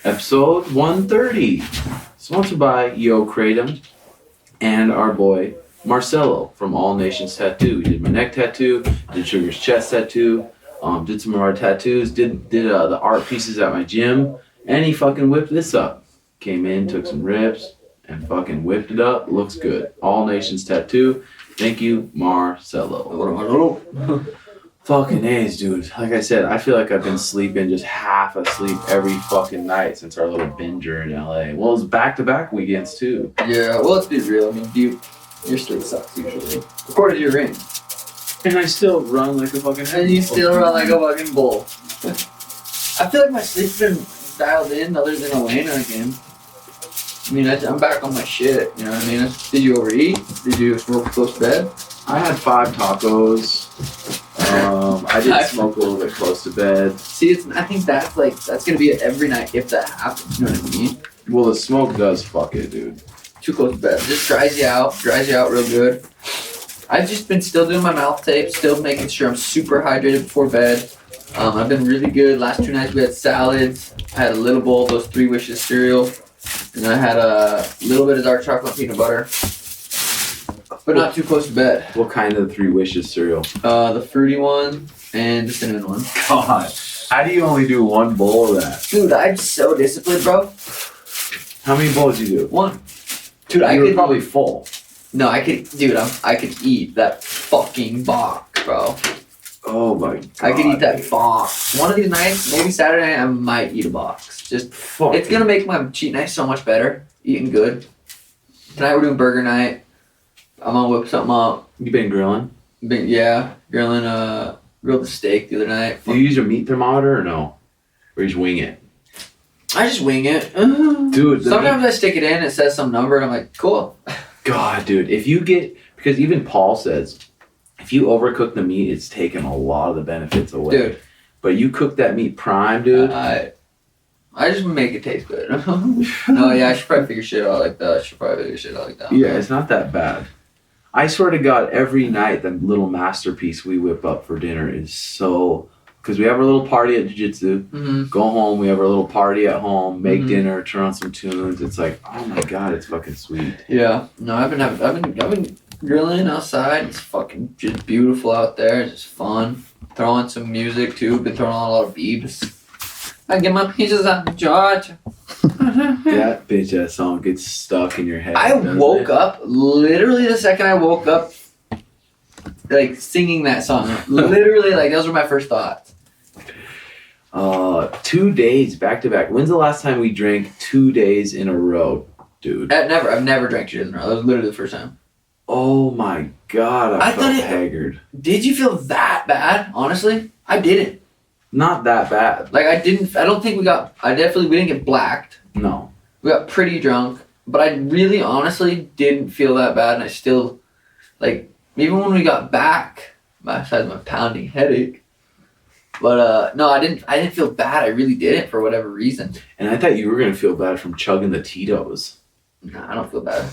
Episode 130, sponsored by Yo Kratom and our boy Marcelo from All Nations Tattoo. He did my neck tattoo, did Sugar's chest tattoo, did some of our tattoos, did the art pieces at my gym, and he fucking whipped this up. Came in, took some rips, and fucking whipped it up. Looks good. All Nations Tattoo. Thank you, Marcelo. Fucking A's, dude. Like I said, I feel like I've been sleeping just half asleep every fucking night since our little binger in LA. Well, it's back-to-back weekends, too. Yeah, well, let's be real. I mean, your sleep sucks usually. According to your ring. And I still run like a fucking... And you still run like a fucking bull. I feel like my sleep's been dialed in other than Elena again. I mean, I'm back on my shit, you know what I mean? Did you overeat? Did you smoke close to bed? I had 5 tacos. I did smoke a little bit close to bed. See, I think that's gonna be it every night if that happens. You know what I mean? Well, the smoke does fuck it, dude. Too close to bed. Just dries you out real good. I've just been still doing my mouth tape, still making sure I'm super hydrated before bed. I've been really good. Last 2 nights we had salads. I had a little bowl of those 3 Wishes cereal, and I had a little bit of dark chocolate peanut butter. But not too close to bed. What kind of 3 Wishes cereal? The fruity one and the cinnamon one. God, how do you only do 1 bowl of that? Dude, I'm so disciplined, bro. How many bowls do you do? 1. Dude, you were probably full. No, I could eat that fucking box, bro. Oh my God. I could eat that box. One of these nights, maybe Saturday, I might eat a box. Just it's gonna make my cheat night so much better. Eating good. Tonight we're doing burger night. I'm gonna whip something up. You been grilling? Yeah, grilling. Grilled the steak the other night. Do you use a meat thermometer or no? Or you just wing it? I just wing it. Dude. Sometimes I stick it in. It says some number, and I'm like, cool. God, dude, because even Paul says, if you overcook the meat, it's taking a lot of the benefits away. Dude. But you cook that meat prime, dude. I just make it taste good. No, yeah, I should probably figure shit out like that. Yeah, it's not that bad. I swear to God, every night the little masterpiece we whip up for dinner is so... Because we have our little party at Jiu-Jitsu, go home, we have our little party at home, make dinner, turn on some tunes. It's like, oh my God, it's fucking sweet. Yeah, no, I've been grilling outside. It's fucking just beautiful out there. It's just fun. Throwing some music too. Been throwing on a lot of beeps. I get my pieces out of Georgia. That bitch ass song gets stuck in your head. I woke up literally the second I woke up, like singing that song. Literally, like those were my first thoughts. 2 days back to back. When's the last time we drank 2 days in a row, dude? I've never drank 2 days in a row. That was literally the first time. Oh my God, I felt haggard. Did you feel that bad? Honestly, I didn't. Not that bad. Like I don't think we didn't get blacked. No. We got pretty drunk, but I really honestly didn't feel that bad, and I still, like, even when we got back, besides my pounding headache, but no, I didn't feel bad. I really didn't for whatever reason. And I thought you were gonna feel bad from chugging the Tito's. Nah, I don't feel bad.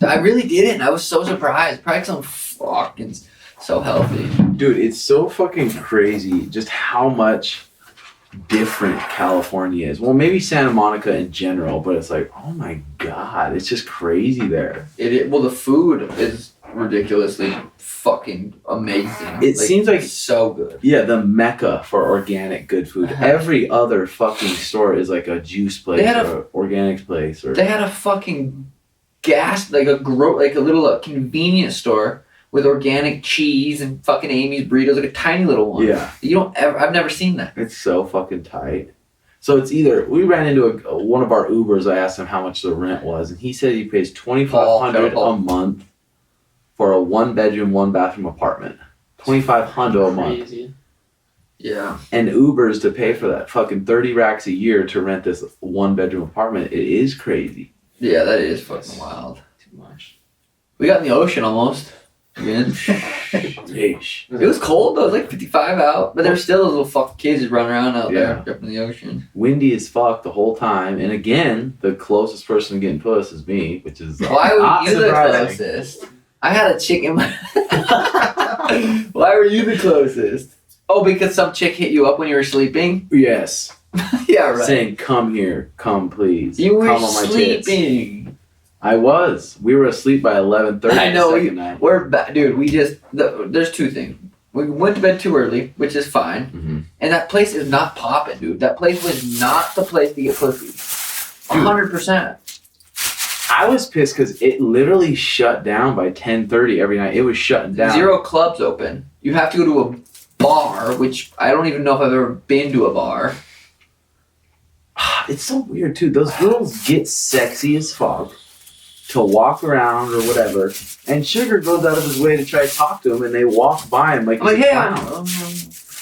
I really didn't. I was so surprised. Probably because I'm fucking so healthy. Dude, it's so fucking crazy just how much different California is. Well, maybe Santa Monica in general, but it's like, oh my God, it's just crazy there. Well, the food is ridiculously fucking amazing. It seems like so good. Yeah, the mecca for organic good food. Every other fucking store is like a juice place or an organics place. Or they had a fucking like a little convenience store with organic cheese and fucking Amy's burritos, like a tiny little one. Yeah. I've never seen that. It's so fucking tight. So it's either, we ran into one of our Ubers, I asked him how much the rent was, and he said he pays $2,500 a month for a 1-bedroom, 1-bathroom apartment. $2,500 a month. Crazy. Yeah. And Ubers to pay for that fucking 30 racks a year to rent this 1-bedroom apartment, it is crazy. Yeah, that is fucking wild. Too much. We got in the ocean almost. again. Yeesh. It was cold though. It was like 55 out, but there were still those little fucking kids just running around out there, up in the ocean. Windy as fuck the whole time, and again, the closest person to getting puss is me, which is Why not were you the surprising. closest? I had a chick in my. Why were you the closest? Oh, because some chick hit you up when you were sleeping? Yes. Yeah, right. Saying, "Come here, come please." You were come on my tits." sleeping. I was. We were asleep by 11:30. I know. The second night. We're dude. We just there's two things. We went to bed too early, which is fine, Mm-hmm. and that place is not popping, dude. That place was not the place to get pussy. 100%. I was pissed because it literally shut down by 10:30 every night. It was shutting down. 0 clubs open. You have to go to a bar, which I don't even know if I've ever been to a bar. It's so weird too. Those girls get sexy as fuck to walk around or whatever, and Sugar goes out of his way to try to talk to him, and they walk by him like, I'm like, he's a hey, clown.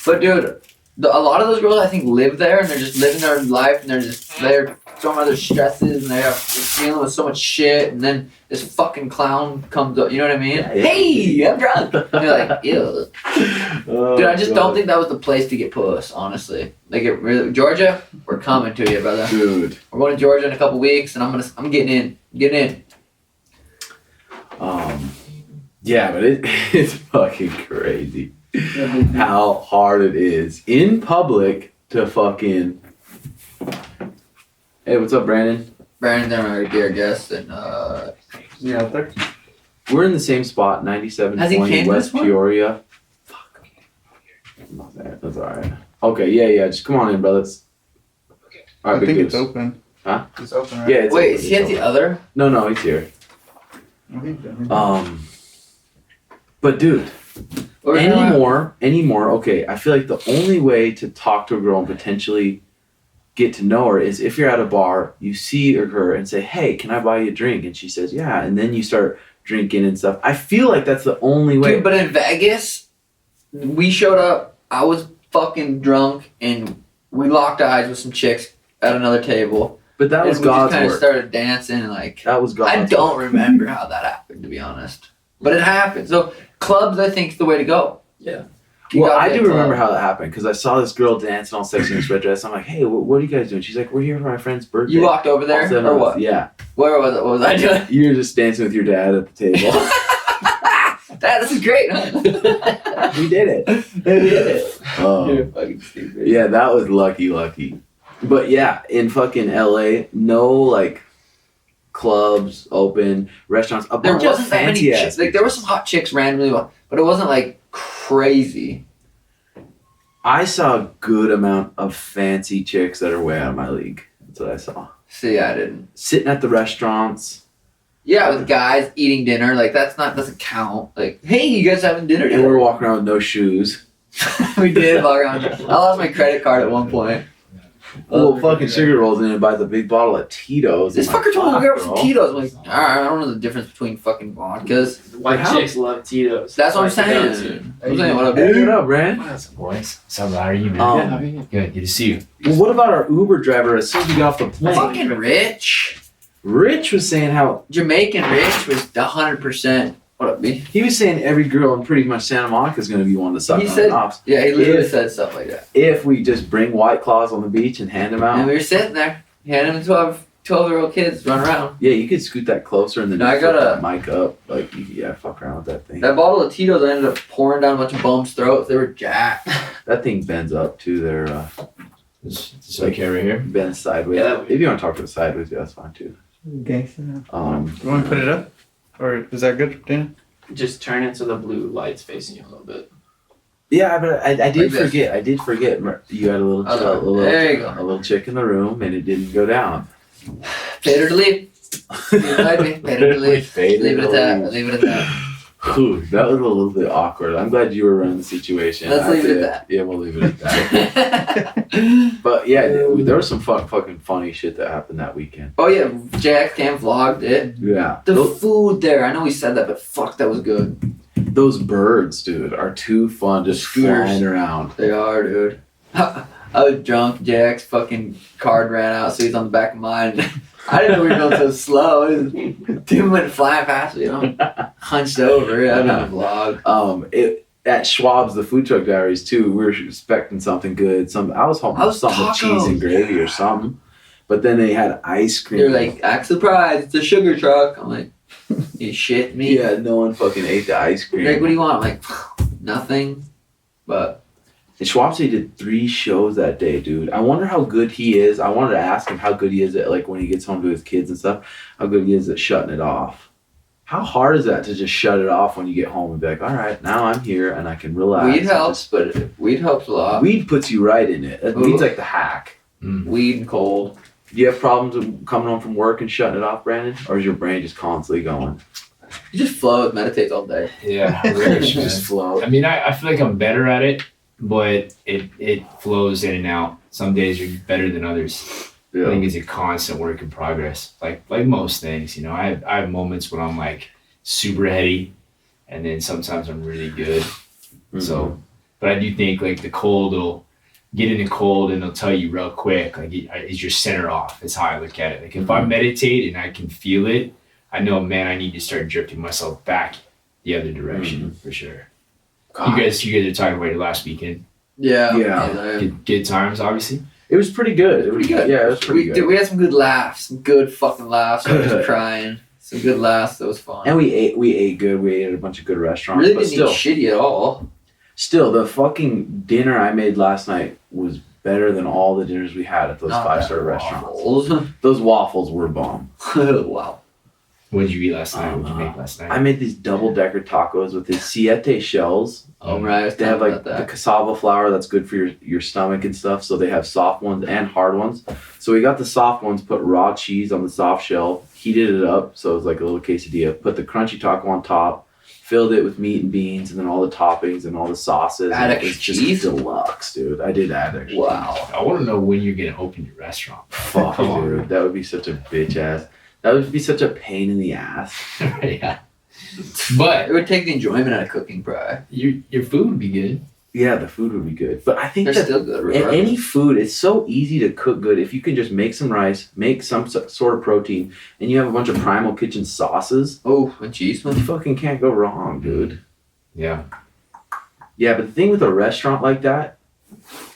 but dude, a lot of those girls I think live there and they're just living their life and they're some other stresses and they're dealing with so much shit, and then this fucking clown comes up, you know what I mean? Yeah. Hey, I'm drunk. And you're like, ew. Oh, Dude, I just God. don't think that was the place to get puss, honestly. Like, it really, Georgia, we're coming to you, brother. Dude. We're going to Georgia in a couple weeks, and I'm getting in. Getting in. Yeah, but it's fucking crazy how hard it is in public to fucking. Hey, what's up, Brandon? Brandon, our dear guest, and Yeah, out there. We're in the same spot, Has he 9720 came to West this one? Peoria. Fuck. That's alright. Okay, yeah, just come on in, brother. Alright, I Big think Goose. it's open. Huh? It's open, right? Yeah, it's wait, open, is he it's at the open. other? No, he's here. I think so. But dude, Or anymore, okay, I feel like the only way to talk to a girl and potentially get to know her is if you're at a bar, you see her and say, hey, can I buy you a drink? And she says, yeah, and then you start drinking and stuff. I feel like that's the only way. Dude, but in Vegas, we showed up, I was fucking drunk, and we locked eyes with some chicks at another table. But that was and we just God's kind of work. started dancing, and like, That was God's I don't remember how that happened, to be honest. But it happened. So clubs, I think, is the way to go. Yeah. You Well, gotta I get do club. remember how that happened because I saw this girl dancing all sexy in a red dress. I'm like, hey, what are you guys doing? She's like, we're here for my friend's birthday. You walked over All there, 7 or of us. what? Yeah. Where was it? What was I doing? You were just dancing with your dad at the table. This is great, huh? We did it. We did it. Oh. You're fucking stupid. Yeah, that was lucky. But yeah, in fucking LA, no like clubs open, restaurants. A There bunch of wasn't that many fancy chicks. ass Like, there were bitches. some hot chicks randomly, but it wasn't like crazy. I saw a good amount of fancy chicks that are way out of my league. That's what I saw. See, I didn't. Sitting at the restaurants. Yeah, with guys eating dinner, like doesn't count. Like, hey, you guys having dinner And together? we're walking around with no shoes. We did walk around. I lost my credit card at one point. Well, fucking Sugar rolls in and buys a big bottle of Tito's. This I'm like, fucker told me to "Fuck, grab some bro." Tito's. I'm like, alright, I don't know the difference between fucking vodkas. White How? chicks love Tito's. That's what I'm Like the saying. go-to. I'm saying, what up, Hey, dude? what up, Brand? What's up, boys? What's up, how are you, man? Good to see you. Well, what about our Uber driver as soon as we got off the plane? Fucking Rich. Rich was saying how Jamaican Rich was 100%. What up, B? he was saying every girl in pretty much Santa Monica is going to be one to suck He on said- the knobs Yeah, he literally If- said stuff like that. if we just bring White Claws on the beach and hand them And out. we were sitting there, handing him 12-year-old kids run around. Yeah, you could scoot that closer and then No, I just flip gotta- that mic up. Like, fuck around with that thing. That bottle of Tito's, I ended up pouring down a bunch of bums' throats. They were jacked. That thing bends up too. They're It's okay right here. bends sideways. Yeah, that- If you want to talk to it sideways, yeah, that's fine too. Gangster. Um, You want to put it up? Or is that good, Dana? Just turn it so the blue light's facing you a little bit. yeah, but I did Like this. forget. I did forget. You had a little, There you go. a little chick in the room, and it didn't go down. Paid her to leave. Paid her to leave. Faded Leave it at that. away. Leave it at that. Whew, that was a little bit awkward. I'm glad you were running the situation. Let's leave it at did. that. Yeah, we'll leave it at that. But yeah, there was some fucking funny shit that happened that weekend. Oh yeah, Jack Cam vlogged it. Yeah, The food there, I know we said that, but fuck, that was good. those birds, dude, are too fun just Scooters. flying around. They are, dude. I was drunk. Jack's fucking card ran out, so he's on the back of mine. I didn't know we were going so slow. Dude went flying past, you know. hunched over. I'm not a vlog. At Schwab's, the food truck diaries too. We were expecting something good. I was hoping something with cheese and gravy or something. But then they had ice cream. They're like, act surprised, it's a sugar truck. I'm like, you shit me? Yeah, no one fucking ate the ice cream. They're like, what do you want? I'm like, nothing. But And Schwab said he did 3 shows that day, dude. I wonder how good he is. I wanted to ask him how good he is at, like, when he gets home to his kids and stuff, how good he is at shutting it off. How hard is that to just shut it off when you get home and be like, all right, now I'm here and I can relax. weed helps, but weed helps a lot. Weed puts you right in it. Weed's like the hack. Weed and cold. Do you have problems with coming home from work and shutting it off, Brandon? Or is your brain just constantly going? You just float, meditates all day. Yeah, really, You just float. I mean, I feel like I'm better at it, but it flows in and out. Some days are better than others. I think it's a constant work in progress. Like most things, you know, I have moments when I'm like super heady, and then sometimes I'm really good. Mm-hmm. So, but I do think like the cold will get in the cold and they'll tell you real quick, like is your center off. That's how I look at it. Like if I meditate and I can feel it, I know, man, I need to start drifting myself back the other direction for sure. God. You guys are talking about your last weekend. Yeah. Good times, obviously. It was pretty good. Pretty good. Yeah, it was pretty good. We had some good laughs, some good fucking laughs. I was crying. Some good laughs. That was fun. And we ate good. We ate at a bunch of good restaurants. Really but didn't eat shitty at all. Still, the fucking dinner I made last night was better than all the dinners we had at those Not 5-star bad restaurants. waffles. Those waffles were bomb. Wow. What did you eat last night? What did you make last night? I made these double-decker tacos with these siete shells. Oh, right. They have like the cassava flour that's good for your stomach and stuff. So they have soft ones and hard ones. So we got the soft ones, put raw cheese on the soft shell, heated it up so it was like a little quesadilla, put the crunchy taco on top, filled it with meat and beans, and then all the toppings and all the sauces. Add and it extra was cheese? just deluxe, dude. I did add extra. Wow. I want to know when you're gonna open your restaurant. Fuck, Come on. dude. That would be such a bitch ass. That would be such a pain in the ass. Yeah, but It would take the enjoyment out of cooking, bro. your food would be good. Yeah, the food would be good. But I think They're that still good. in regardless. any food, it's so easy to cook good if you can just make some rice, make some sort of protein, and you have a bunch of Primal Kitchen sauces. Oh, and cheese, You man. fucking can't go wrong, dude. Yeah, Yeah, but the thing with a restaurant like that,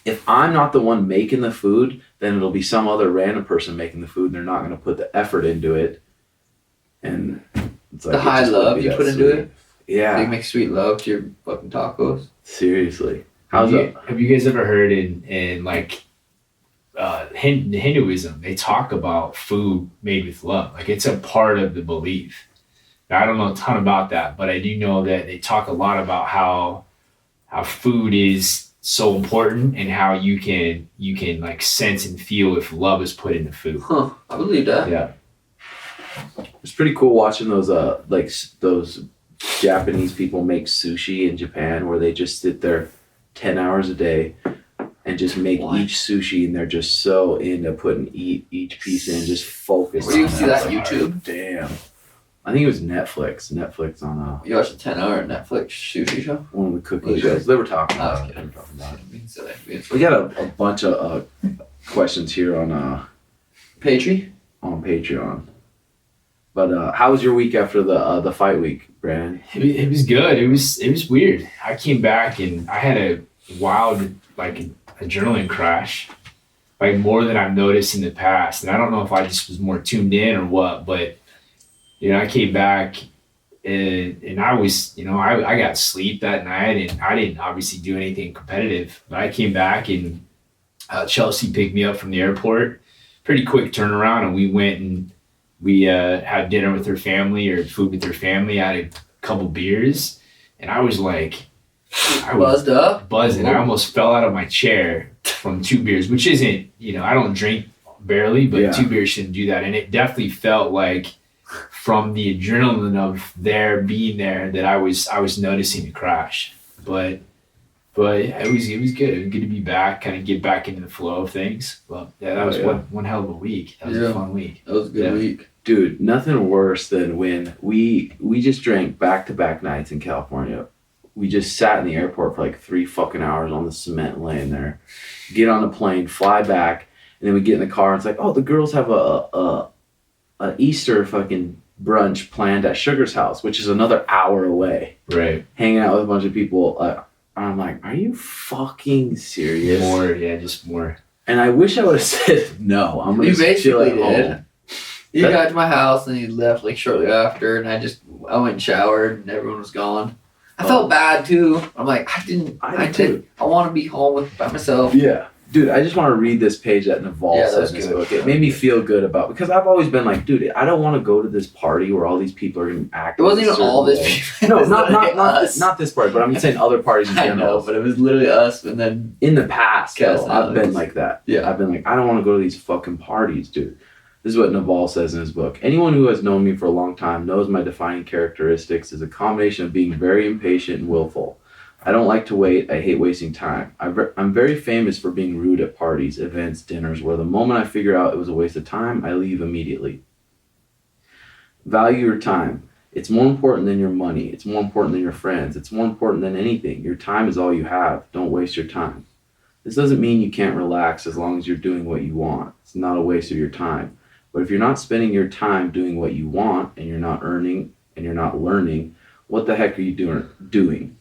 if I'm not the one making the food, then it'll be some other random person making the food, and they're not going to put the effort into it. And it's like The high love you put into it? Yeah, They make sweet love to your fucking tacos. seriously. How's it? Have you guys ever heard in like Hinduism, they talk about food made with love. Like it's a part of the belief. Now, I don't know a ton about that, but I do know that they talk a lot about how food is so important and how you can like sense and feel if love is put into food. Huh. I believe that. Yeah. It's pretty cool watching those those Japanese people make sushi in Japan, where they just sit there 10 hours a day and just make What? each sushi, and they're just so into putting each piece in, just focus. Where do you on see that, It's like, YouTube? Damn. I think it was Netflix on You watched a 10-hour Netflix sushi show? one of the cooking Okay. shows. They were talking Oh, about it. okay. They were talking about it. Being silly. We got a bunch of questions here on Patry? Patreon. But how was your week after the fight week, Brandon? It was good. It was weird. I came back and I had a wild like adrenaline crash, like more than I've noticed in the past. And I don't know if I just was more tuned in or what, but you know, I came back and I was, you know, I got sleep that night and I didn't obviously do anything competitive, but I came back and Chelsea picked me up from the airport, pretty quick turnaround. And we went and we had dinner with her family or food with her family. I had a couple beers and I was like, I was Buzzed up? buzzing. I almost fell out of my chair from 2 beers, which isn't, you know, I don't drink barely, but Yeah. 2 beers shouldn't do that. And it definitely felt like from the adrenaline of being there that I was noticing the crash. But it was good. It was good to be back, kind of get back into the flow of things. Well, yeah, that was one hell of a week. That was a fun week. That was a good Yeah. week. Dude, nothing worse than when we just drank back-to-back nights in California. We just sat in the airport for like 3 fucking hours on the cement laying there. Get on a plane, fly back, and then we get in the car and it's like, oh, the girls have a Easter fucking brunch planned at Sugar's house, which is another hour away. Right. Hanging out with a bunch of people. I'm like, are you fucking serious? Just more. And I wish I would have said no. I'm gonna You just chill at basically did. home. You got to my house and you left like shortly after, and I went and showered and everyone was gone. I felt bad too. I'm like, I want to be home by myself. Yeah. Dude, I just want to read this page that Naval Yeah, that said was in his good. book. It made me feel good about, because I've always been like, dude, I don't want to go to this party where all these people are going to act. It wasn't a even all certain this way. people. No, It was literally not us. this party, but I'm saying other parties in I general. know, but it was literally us, and then In the past, Cass though, and I've been Alex. like that. Yeah. I've been like, I don't want to go to these fucking parties, dude. This is what Naval says in his book. Anyone who has known me for a long time knows my defining characteristics is a combination of being very impatient and willful. I don't like to wait. I hate wasting time. I'm very famous for being rude at parties, events, dinners, where the moment I figure out it was a waste of time, I leave immediately. Value your time. It's more important than your money. It's more important than your friends. It's more important than anything. Your time is all you have. Don't waste your time. This doesn't mean you can't relax as long as you're doing what you want. It's not a waste of your time. But if you're not spending your time doing what you want, and you're not earning, and you're not learning, what the heck are you doing?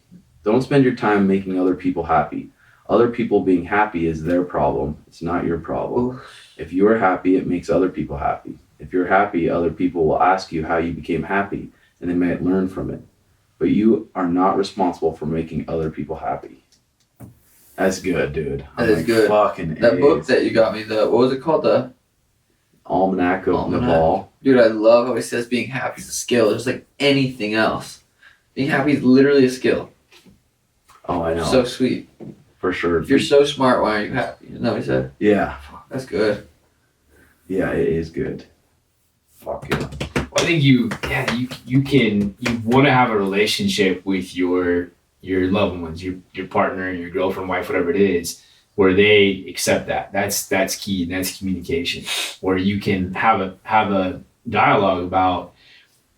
Don't spend your time making other people happy. Other people being happy is their problem. It's not your problem. Ooh. If you are happy, it makes other people happy. If you're happy, other people will ask you how you became happy, and they might learn from it. But you are not responsible for making other people happy. That's good, dude. That is good. Fucking that A's. book that you got me, what was it called? The Almanac of Almanac. Naval. Dude, I love how he says being happy is a skill, just like anything else. Being happy is literally a skill. Oh, I know. So sweet. For sure. If you're so smart, why aren't you happy? Isn't that what he said? Yeah. That's good. Yeah, it is good. Fuck yeah. I think you want to have a relationship with your loved ones, your partner, your girlfriend, wife, whatever it is, where they accept that. That's key, and that's communication. Where you can have a dialogue about,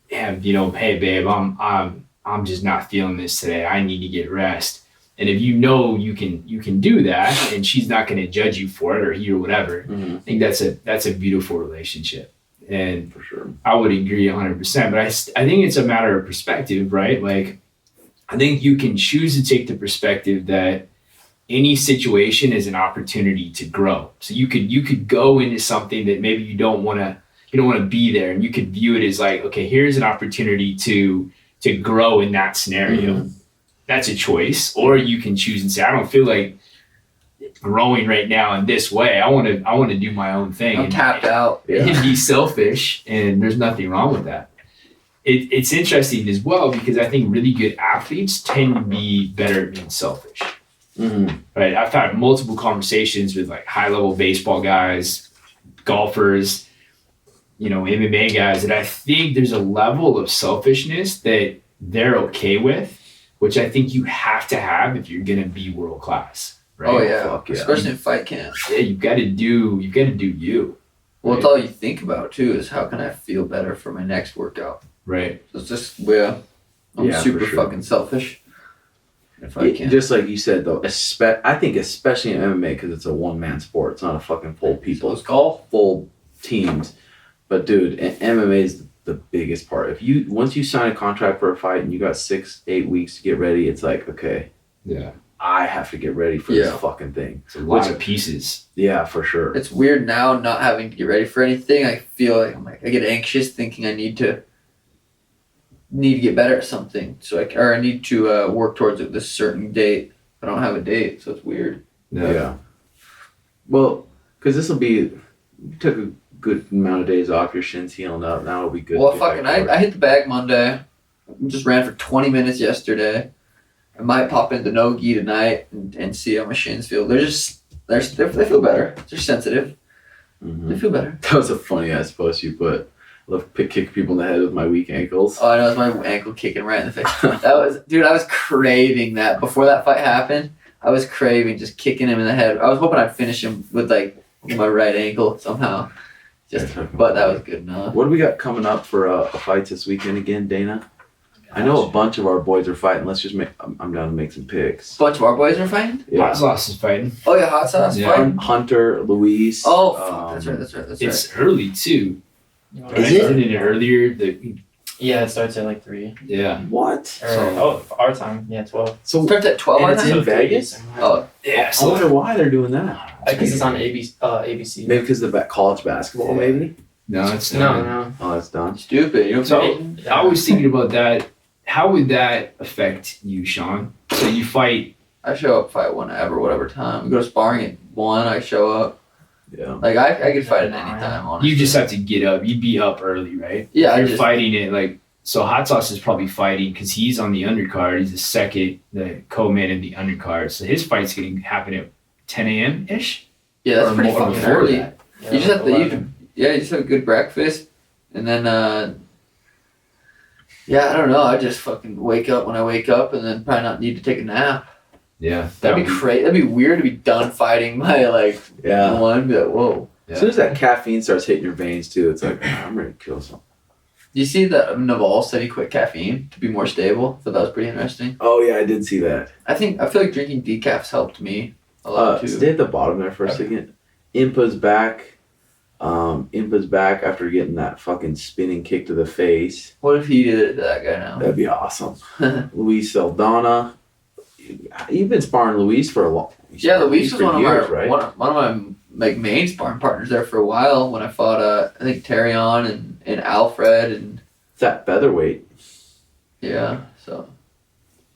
hey babe, I'm just not feeling this today. I need to get rest. And if you know you can do that, and she's not going to judge you for it, or he or whatever, Mm-hmm. I think that's a beautiful relationship. And For sure. I would agree 100%. But I think it's a matter of perspective, right? Like, I think you can choose to take the perspective that any situation is an opportunity to grow. So you could go into something that maybe you don't want to be there, and you could view it as like, okay, here's an opportunity to grow in that scenario. Mhm. That's a choice. Or you can choose and say, I don't feel like growing right now in this way. I want to do my own thing. I'm tapped out. Yeah. And be selfish, and there's nothing wrong with that. It's interesting as well, because I think really good athletes tend to be better at being selfish. Mm-hmm. Right? I've had multiple conversations with like high level baseball guys, golfers, MMA guys, that I think there's a level of selfishness that they're okay with, which I think you have to have if you're gonna be world class. Right? Oh yeah. Fuck yeah. Especially in fight camp. Yeah, you gotta do you. Well, it's all you think about too is how can I feel better for my next workout. Right. So it's just I'm Yeah, super for sure. fucking selfish. If I can. Just like you said, though, I think especially in MMA, because it's a one-man sport. It's not a fucking full people. It's golf. Full teams. But dude, MMA is the biggest part. Once you sign a contract for a fight and you got 6-8 weeks to get ready, it's like, okay, Yeah. I have to get ready for Yeah. this fucking thing. It's a lot of pieces. Yeah, for sure. It's weird now not having to get ready for anything. I feel like I get anxious thinking I need to get better at something. So I need to work towards this certain date. I don't have a date, so it's weird. Yeah. Well, because this will be, you took a good amount of days off, your shin's healing up. Now it'll be good. Well, to get back to work. I hit the bag Monday. Just ran for 20 minutes yesterday. I might pop into no-gi tonight and see how my shins feel. They feel better. They're sensitive. Mhm. They feel better. That was a funny ass post you put. I love to kick people in the head with my weak ankles. Oh, I know, it's my ankle kicking right in the face. I was craving that. Before that fight happened, I was craving just kicking him in the head. I was hoping I'd finish him with my right ankle somehow. But that was good enough. What do we got coming up for a fight this weekend again, Dana? I know a bunch of our boys are fighting. Let's just I'm down to make some picks. A bunch of our boys are fighting? Yeah. Hot sauce is fighting. Oh, yeah, hot sauce Yeah. fighting? Hunter, Luis. Oh, fuck, that's right. It's early too. You know, Is right? it? Isn't it earlier? Yeah, it starts at like 3. Yeah. What? Or, our time. Yeah, 12. So Starts at 12 And our it's time? in Vegas? Oh, Yeah. I wonder why they're doing that. Because it's on ABC. Maybe because of the college basketball, maybe? No, it's No, not. no. Oh, that's done. stupid. You know what So I'm saying? I was thinking about that. How would that affect you, Sean? So you fight. I show up, fight whenever, whatever time. We go to sparring at 1, I show up. Yeah. Like, I could fight at any time, honestly. You just have to get up. You'd be up early, right? Yeah, You're I just, fighting it like. So Hot Sauce is probably fighting because he's on the undercard. He's the co-man in the undercard. So his fight's going to happen at 10 a.m. ish. yeah, that's or pretty more- or fucking before early. that. Yeah, You just have to, 11. you just have a good breakfast, and then, yeah, I don't know. I just fucking wake up when I wake up, and then probably not need to take a nap. Yeah, That'd be crazy. That'd be weird to be done fighting by like Yeah. 1. Be like, whoa. As soon as that caffeine starts hitting your veins, too, it's like, I'm ready to kill something. You see that Naval said he quit caffeine to be more stable? So that was pretty interesting. Oh, yeah, I did see that. I feel like drinking decafs helped me a lot too. Stay at the bottom there for a second. Impa's back. Impa's back after getting that fucking spinning kick to the face. What if he did it to that guy now? That'd be awesome. Luis Saldana. You've been sparring Luis for a long. Yeah, Luis was for one of years, my right? one of my like main sparring partners there for a while when I fought I think Terrion and Alfred and It's that featherweight. yeah, so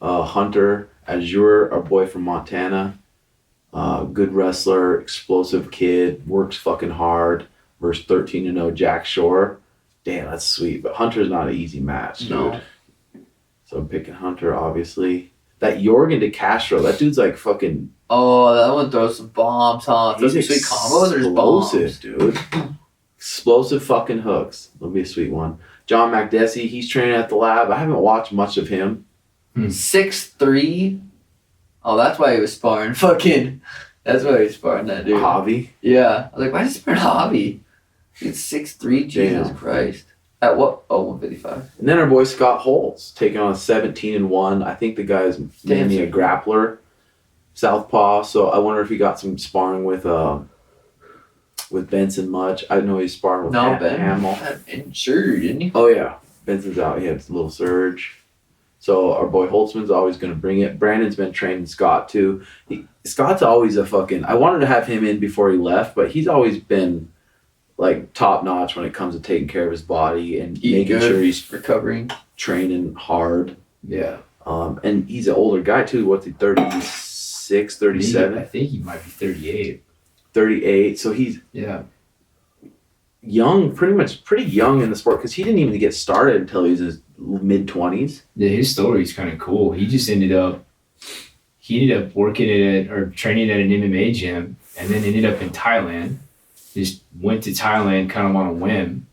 Hunter Azure, our boy from Montana. Good wrestler, explosive kid, works fucking hard. Versus 13-0 Jack Shore. Damn, that's sweet. But Hunter's not an easy match, dude. No. So I'm picking Hunter, obviously. That Jorgen De Castro, that dude's like fucking. oh, that one throws some bombs, huh? Throws some He's sweet combos or just bombs? explosive, dude. Explosive fucking hooks. That'll be a sweet one. John McDessie, he's training at the lab. I haven't watched much of him. 6'3". Oh, that's why he was sparring fucking. That's why he was sparring that dude. Javi. Yeah, I was like, why is he sparring Hobby? He's 6'3". Jesus Damn. Christ. At what? Oh, 155. And then our boy Scott Holtz taking on a 17-1. I think the guy's mainly a grappler, southpaw. So I wonder if he got some sparring with Benson much. I know he's sparring with No, Ben Hamill. had injured, didn't he? Oh yeah, Benson's out. He had a little surge. So our boy Holtzman's always going to bring it. Brandon's been training Scott too. Scott's always a fucking. I wanted to have him in before he left, but he's always been like top notch when it comes to taking care of his body and Eating making good, sure he's recovering. training hard. Yeah. And he's an older guy too. What's he, 36, 37? I think he might be 38. 38. So he's Yeah. young, pretty young in the sport because he didn't even get started until he was in his mid-20s. Yeah, his story's kind of cool. He ended up working or training at an MMA gym and then ended up in Thailand. Just went to Thailand kind of on a whim.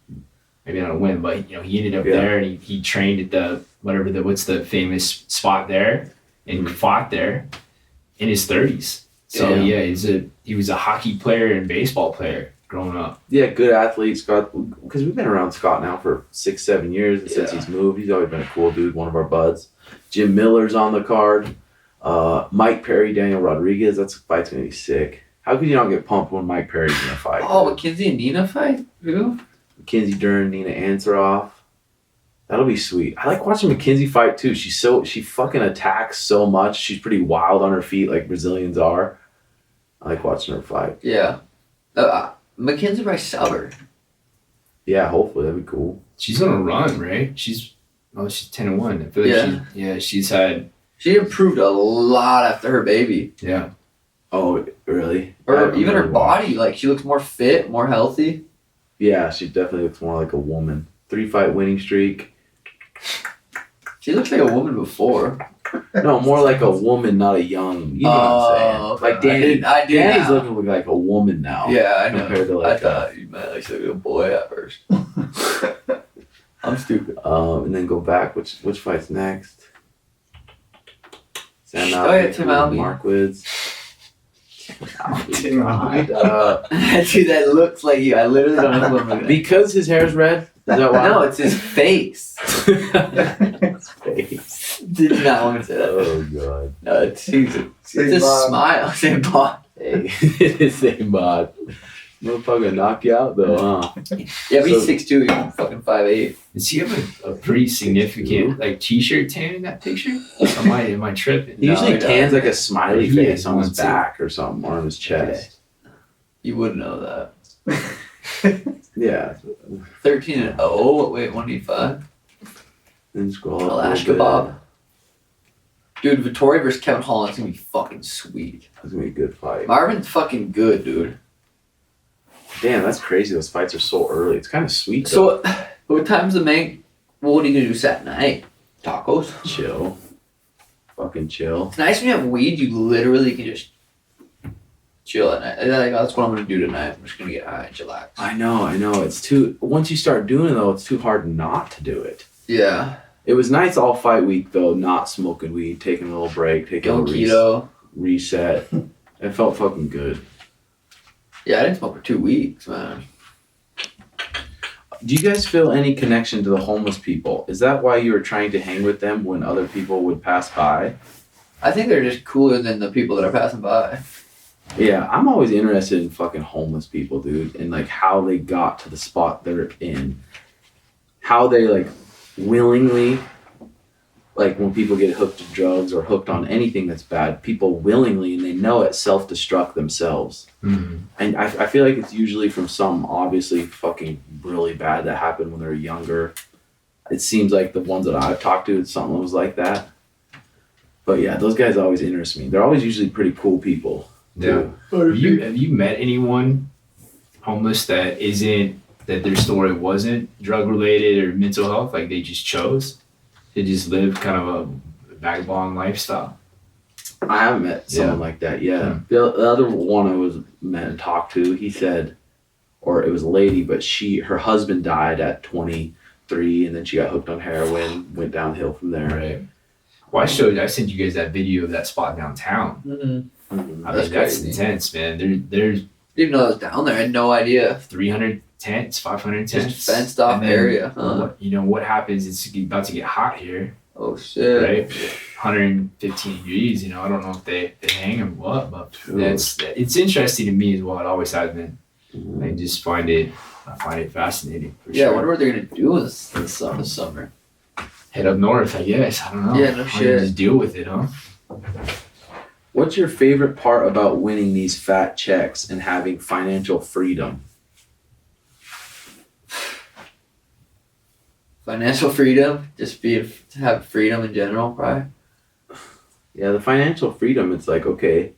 Maybe not a whim, but he ended up there and he trained at the what's the famous spot there and fought there in his 30s. So yeah, he was a hockey player and baseball player growing up. Yeah, good athlete, Scott. Because we've been around Scott now for 6-7 years, and since he's moved, he's always been a cool dude. One of our buds. Jim Miller's on the card. Mike Perry, Daniel Rodriguez. That fight's gonna be sick. How could you not get pumped when Mike Perry's gonna fight? Oh, McKenzie and Nina fight? Who? Mackenzie Dern, Nina Ansaroff. That'll be sweet. I like watching Mackenzie fight too. She fucking attacks so much. She's pretty wild on her feet, like Brazilians are. I like watching her fight. Yeah. McKenzie by Sauber. Yeah, hopefully that'd be cool. She's on a run, right? She's 10-1. I feel like she's had. She improved a lot after her baby. Yeah. Oh, really? Or even her body. Like, she looks more fit, more healthy. Yeah, she definitely looks more like a woman. 3-fight winning streak. She looks like a woman before. No, more like a woman, not a young. You know what I'm saying? Okay. Like Danny. I did Danny's now. looking like a woman now. Yeah, I know. Compared to like I thought you meant like a boy at first. I'm stupid. And then go back. Which fight's next? Sam Oh, Alvey, yeah, Tim Alvey. Mark Woods. Tim Alvey. Dude, that looks like you. I literally don't know who I'm looking at. Because his hair's red. Is that why? No, it's his face. His face. Did not want to say that. Oh god. No, it's a Same bod. smile. Same bond. Hey, same bod. Motherfucker knock you out though, huh? Yeah, but he's So- 6'2", he's fucking 5'8". Does he have a pretty significant like t-shirt tan in that picture? Am I tripping? He usually he tans doesn't. like a smiley He face is on his one, too. back or something, or on his chest. You would know that. Yeah. 13-0. Wait, 185. Then scroll up. Alash kebab. Dude, Vittori versus Kevin Holland's gonna be fucking sweet. That's gonna be a good fight. Marvin's fucking good, dude. Damn, that's crazy. Those fights are so early. It's kind of sweet. Though. So, what time's the main? What are you gonna do Saturday night? Tacos. Chill. Fucking chill. It's nice when you have weed. You literally can just chill at night. Like, that's what I'm gonna do tonight. I'm just gonna get high and chillax. I know. It's too. Once you start doing it though, it's too hard not to do it. Yeah. It was nice all fight week though, not smoking weed, taking a little break, taking Go a keto. reset. It felt fucking good. Yeah, I didn't smoke for 2 weeks, man. Do you guys feel any connection to the homeless people? Is that why you were trying to hang with them when other people would pass by? I think they're just cooler than the people that are passing by. Yeah, I'm always interested in fucking homeless people, dude, and like how they got to the spot they're in. How they like willingly, like when people get hooked to drugs or hooked on anything that's bad, people willingly, and they know it, self-destruct themselves. Mm-hmm. And I feel like it's usually from some obviously fucking really bad that happened when they were younger. It seems like the ones that I've talked to, it's something that was like that. But yeah, those guys always interest me. They're always usually pretty cool people. Yeah. Have you met anyone homeless that their story wasn't drug related or mental health? Like they just chose to just live kind of a vagabond lifestyle? I haven't met someone like that yet. Hmm. The other one I was met and talked to, he said, or it was a lady, but her husband died at 23, and then she got hooked on heroin, went downhill from there. Right. Well, I sent you guys that video of that spot downtown. Mm-hmm. Mhm. I That's mean, that's crazy. intense, man. There's Didn't know I was down there. I had no idea. 300 tents, 500 tents. Just fenced off And then area. Huh? what happens? It's about to get hot here, Oh shit. right? 115 degrees. I don't know if they hang or what, but it's interesting to me as well. It always has been. Mhm. I find it fascinating. For Yeah, I sure. wonder what they're gonna do this summer. Head up north, I guess. I don't know. Yeah, no Or you shit. just deal with it, huh? What's your favorite part about winning these fat checks and having financial freedom? Financial freedom, to have freedom in general, probably. Yeah, the financial freedom, it's like, okay,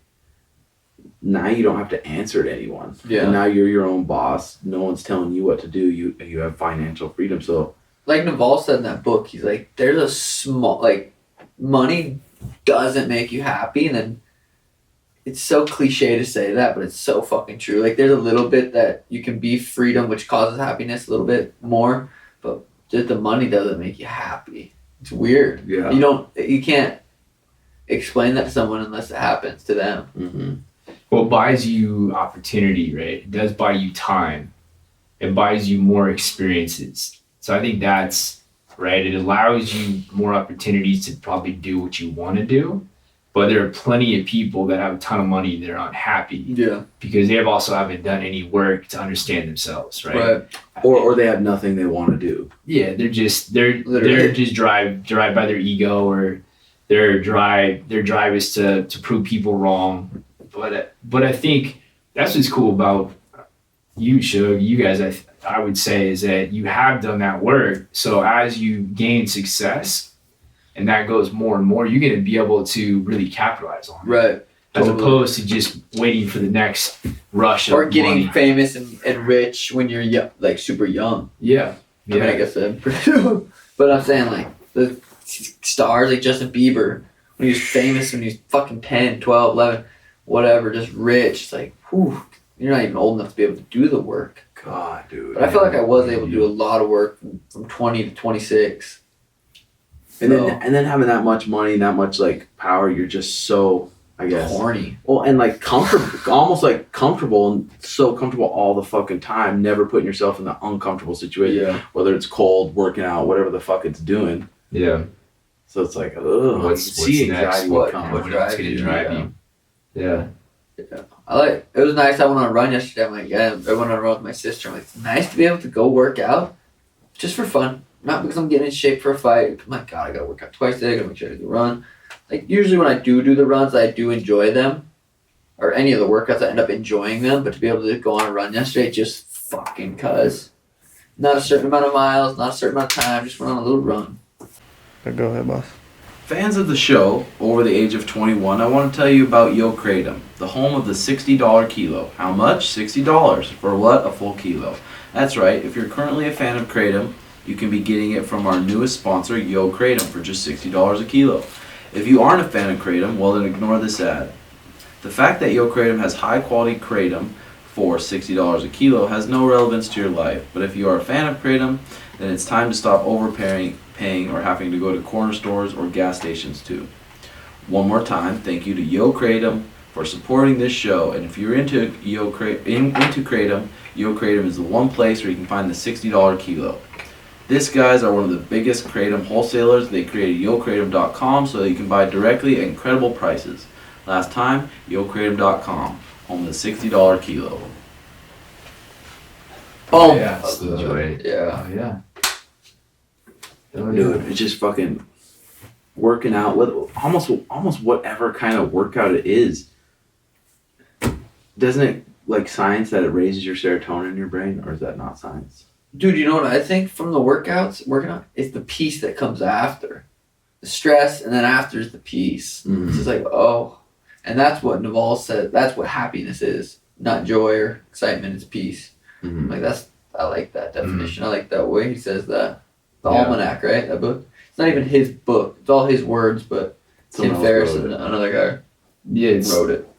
now you don't have to answer to anyone. Yeah. And now you're your own boss. No one's telling you what to do. You have financial freedom. So Like Naval said in that book, he's like, there's a small, like, money doesn't make you happy, and then it's so cliche to say that, but it's so fucking true. Like, there's a little bit that you can be freedom, which causes happiness a little bit more, but just the money doesn't make you happy. It's weird. yeah. You can't explain that to someone unless it happens to them. Mm-hmm. Well, it buys you opportunity, right? It does buy you time. It buys you more experiences. So I think that's right. It allows you more opportunities to probably do what you want to do. But there are plenty of people that have a ton of money that are unhappy Yeah. because they haven't done any work to understand themselves, right? Or they have nothing they want to do. Yeah, they're just Literally. just drive by their ego, or their drive is to prove people wrong. But I think that's what's cool about you, Shug. You guys, I would say, is that you have done that work. So as you gain success, and that goes more and more, you're going to be able to really capitalize on it. Right. As Totally. opposed to just waiting for the next rush Or of getting money. famous and rich when you're like super young. Yeah. I mean, I guess I'm pretty but I'm saying, like, the stars like Justin Bieber, when he was famous when he was fucking 10, 12, 11, whatever, just rich. It's like, whew, you're not even old enough to be able to do the work. God, dude. But I feel like I was able to do a lot of work from 20 to 26. And then having that much money and that much like power, you're just so, I guess. Horny. Well, and like comfortable, almost like comfortable, and so comfortable all the fucking time, never putting yourself in the uncomfortable situation, Yeah. whether it's cold, working out, whatever the fuck it's doing. Yeah. So it's like, ugh, What's you can see next? anxiety What- come. what What's going to drive yeah. you? Yeah. Yeah. It was nice. I went on a run yesterday. I'm like, yeah, I went on a run with my sister. I'm like, it's nice to be able to go work out just for fun. Not because I'm getting in shape for a fight. I'm like, God, I gotta work out twice a day. I gotta make sure I do the run. Like, usually when I do the runs, I do enjoy them. Or any of the workouts, I end up enjoying them. But to be able to go on a run yesterday, just fucking cuz. Not a certain amount of miles, not a certain amount of time. Just went on a little run. Go ahead, boss. Fans of the show over the age of 21, I want to tell you about Yo Kratom, the home of the $60 kilo. How much? $60. For what? A full kilo. That's right, if you're currently a fan of Kratom, you can be getting it from our newest sponsor, Yo Kratom, for just $60 a kilo. If you aren't a fan of Kratom, well then ignore this ad. The fact that Yo Kratom has high quality Kratom for $60 a kilo has no relevance to your life, but if you are a fan of Kratom, then it's time to stop overpaying or having to go to corner stores or gas stations too. One more time, thank you to Yo Kratom for supporting this show. And if you're into Kratom, Yo Kratom is the one place where you can find the $60 kilo. These guys are one of the biggest Kratom wholesalers. They created YoKratom.com so that you can buy directly at incredible prices. Last time, YoKratom.com, home of the $60 kilo. Boom. Yeah, still enjoy it. Yeah. Oh, yeah. Oh, Dude, it's just fucking working out with almost whatever kind of workout it is. Doesn't it like science that it raises your serotonin in your brain, or is that not science? Dude, you know what I think from the working out? It's the peace that comes after. The stress, and then after is the peace. Mm-hmm. It's just like, oh. And that's what Naval said. That's what happiness is. Not joy or excitement, it's peace. Mm-hmm. I like that definition. I like that way he says that. The Yeah. Almanac, right? That book. It's not even his book. It's all his words, but Someone Tim else Ferriss wrote and it. another guy Yeah, it's, wrote it.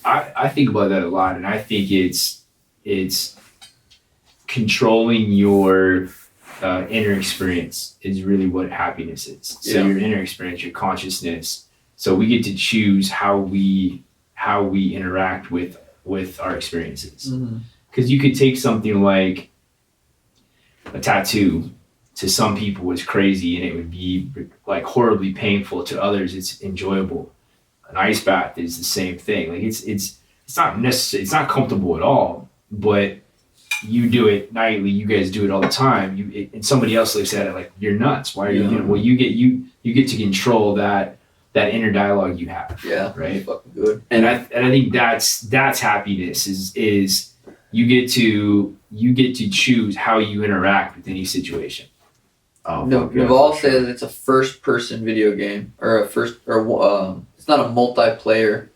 I think about that a lot, and I think it's controlling your inner experience is really what happiness is. So Yeah. your inner experience, your consciousness. So we get to choose how we interact with our experiences. Mm-hmm. Because you could take something like a tattoo. To some people it's crazy and it would be like horribly painful. To others it's enjoyable. An ice bath is the same thing. Like it's not necessary, it's not comfortable at all, but you do it nightly, you guys do it all the time, and somebody else looks at it like you're nuts. Why are you doing it? Well, you get to control that inner dialogue you have. Yeah. Right. It's fucking good. And I think that's happiness is you get to choose how you interact with any situation. Oh, No, fuck yeah, Naval for sure. says it's a first-person video game, or it's not a multiplayer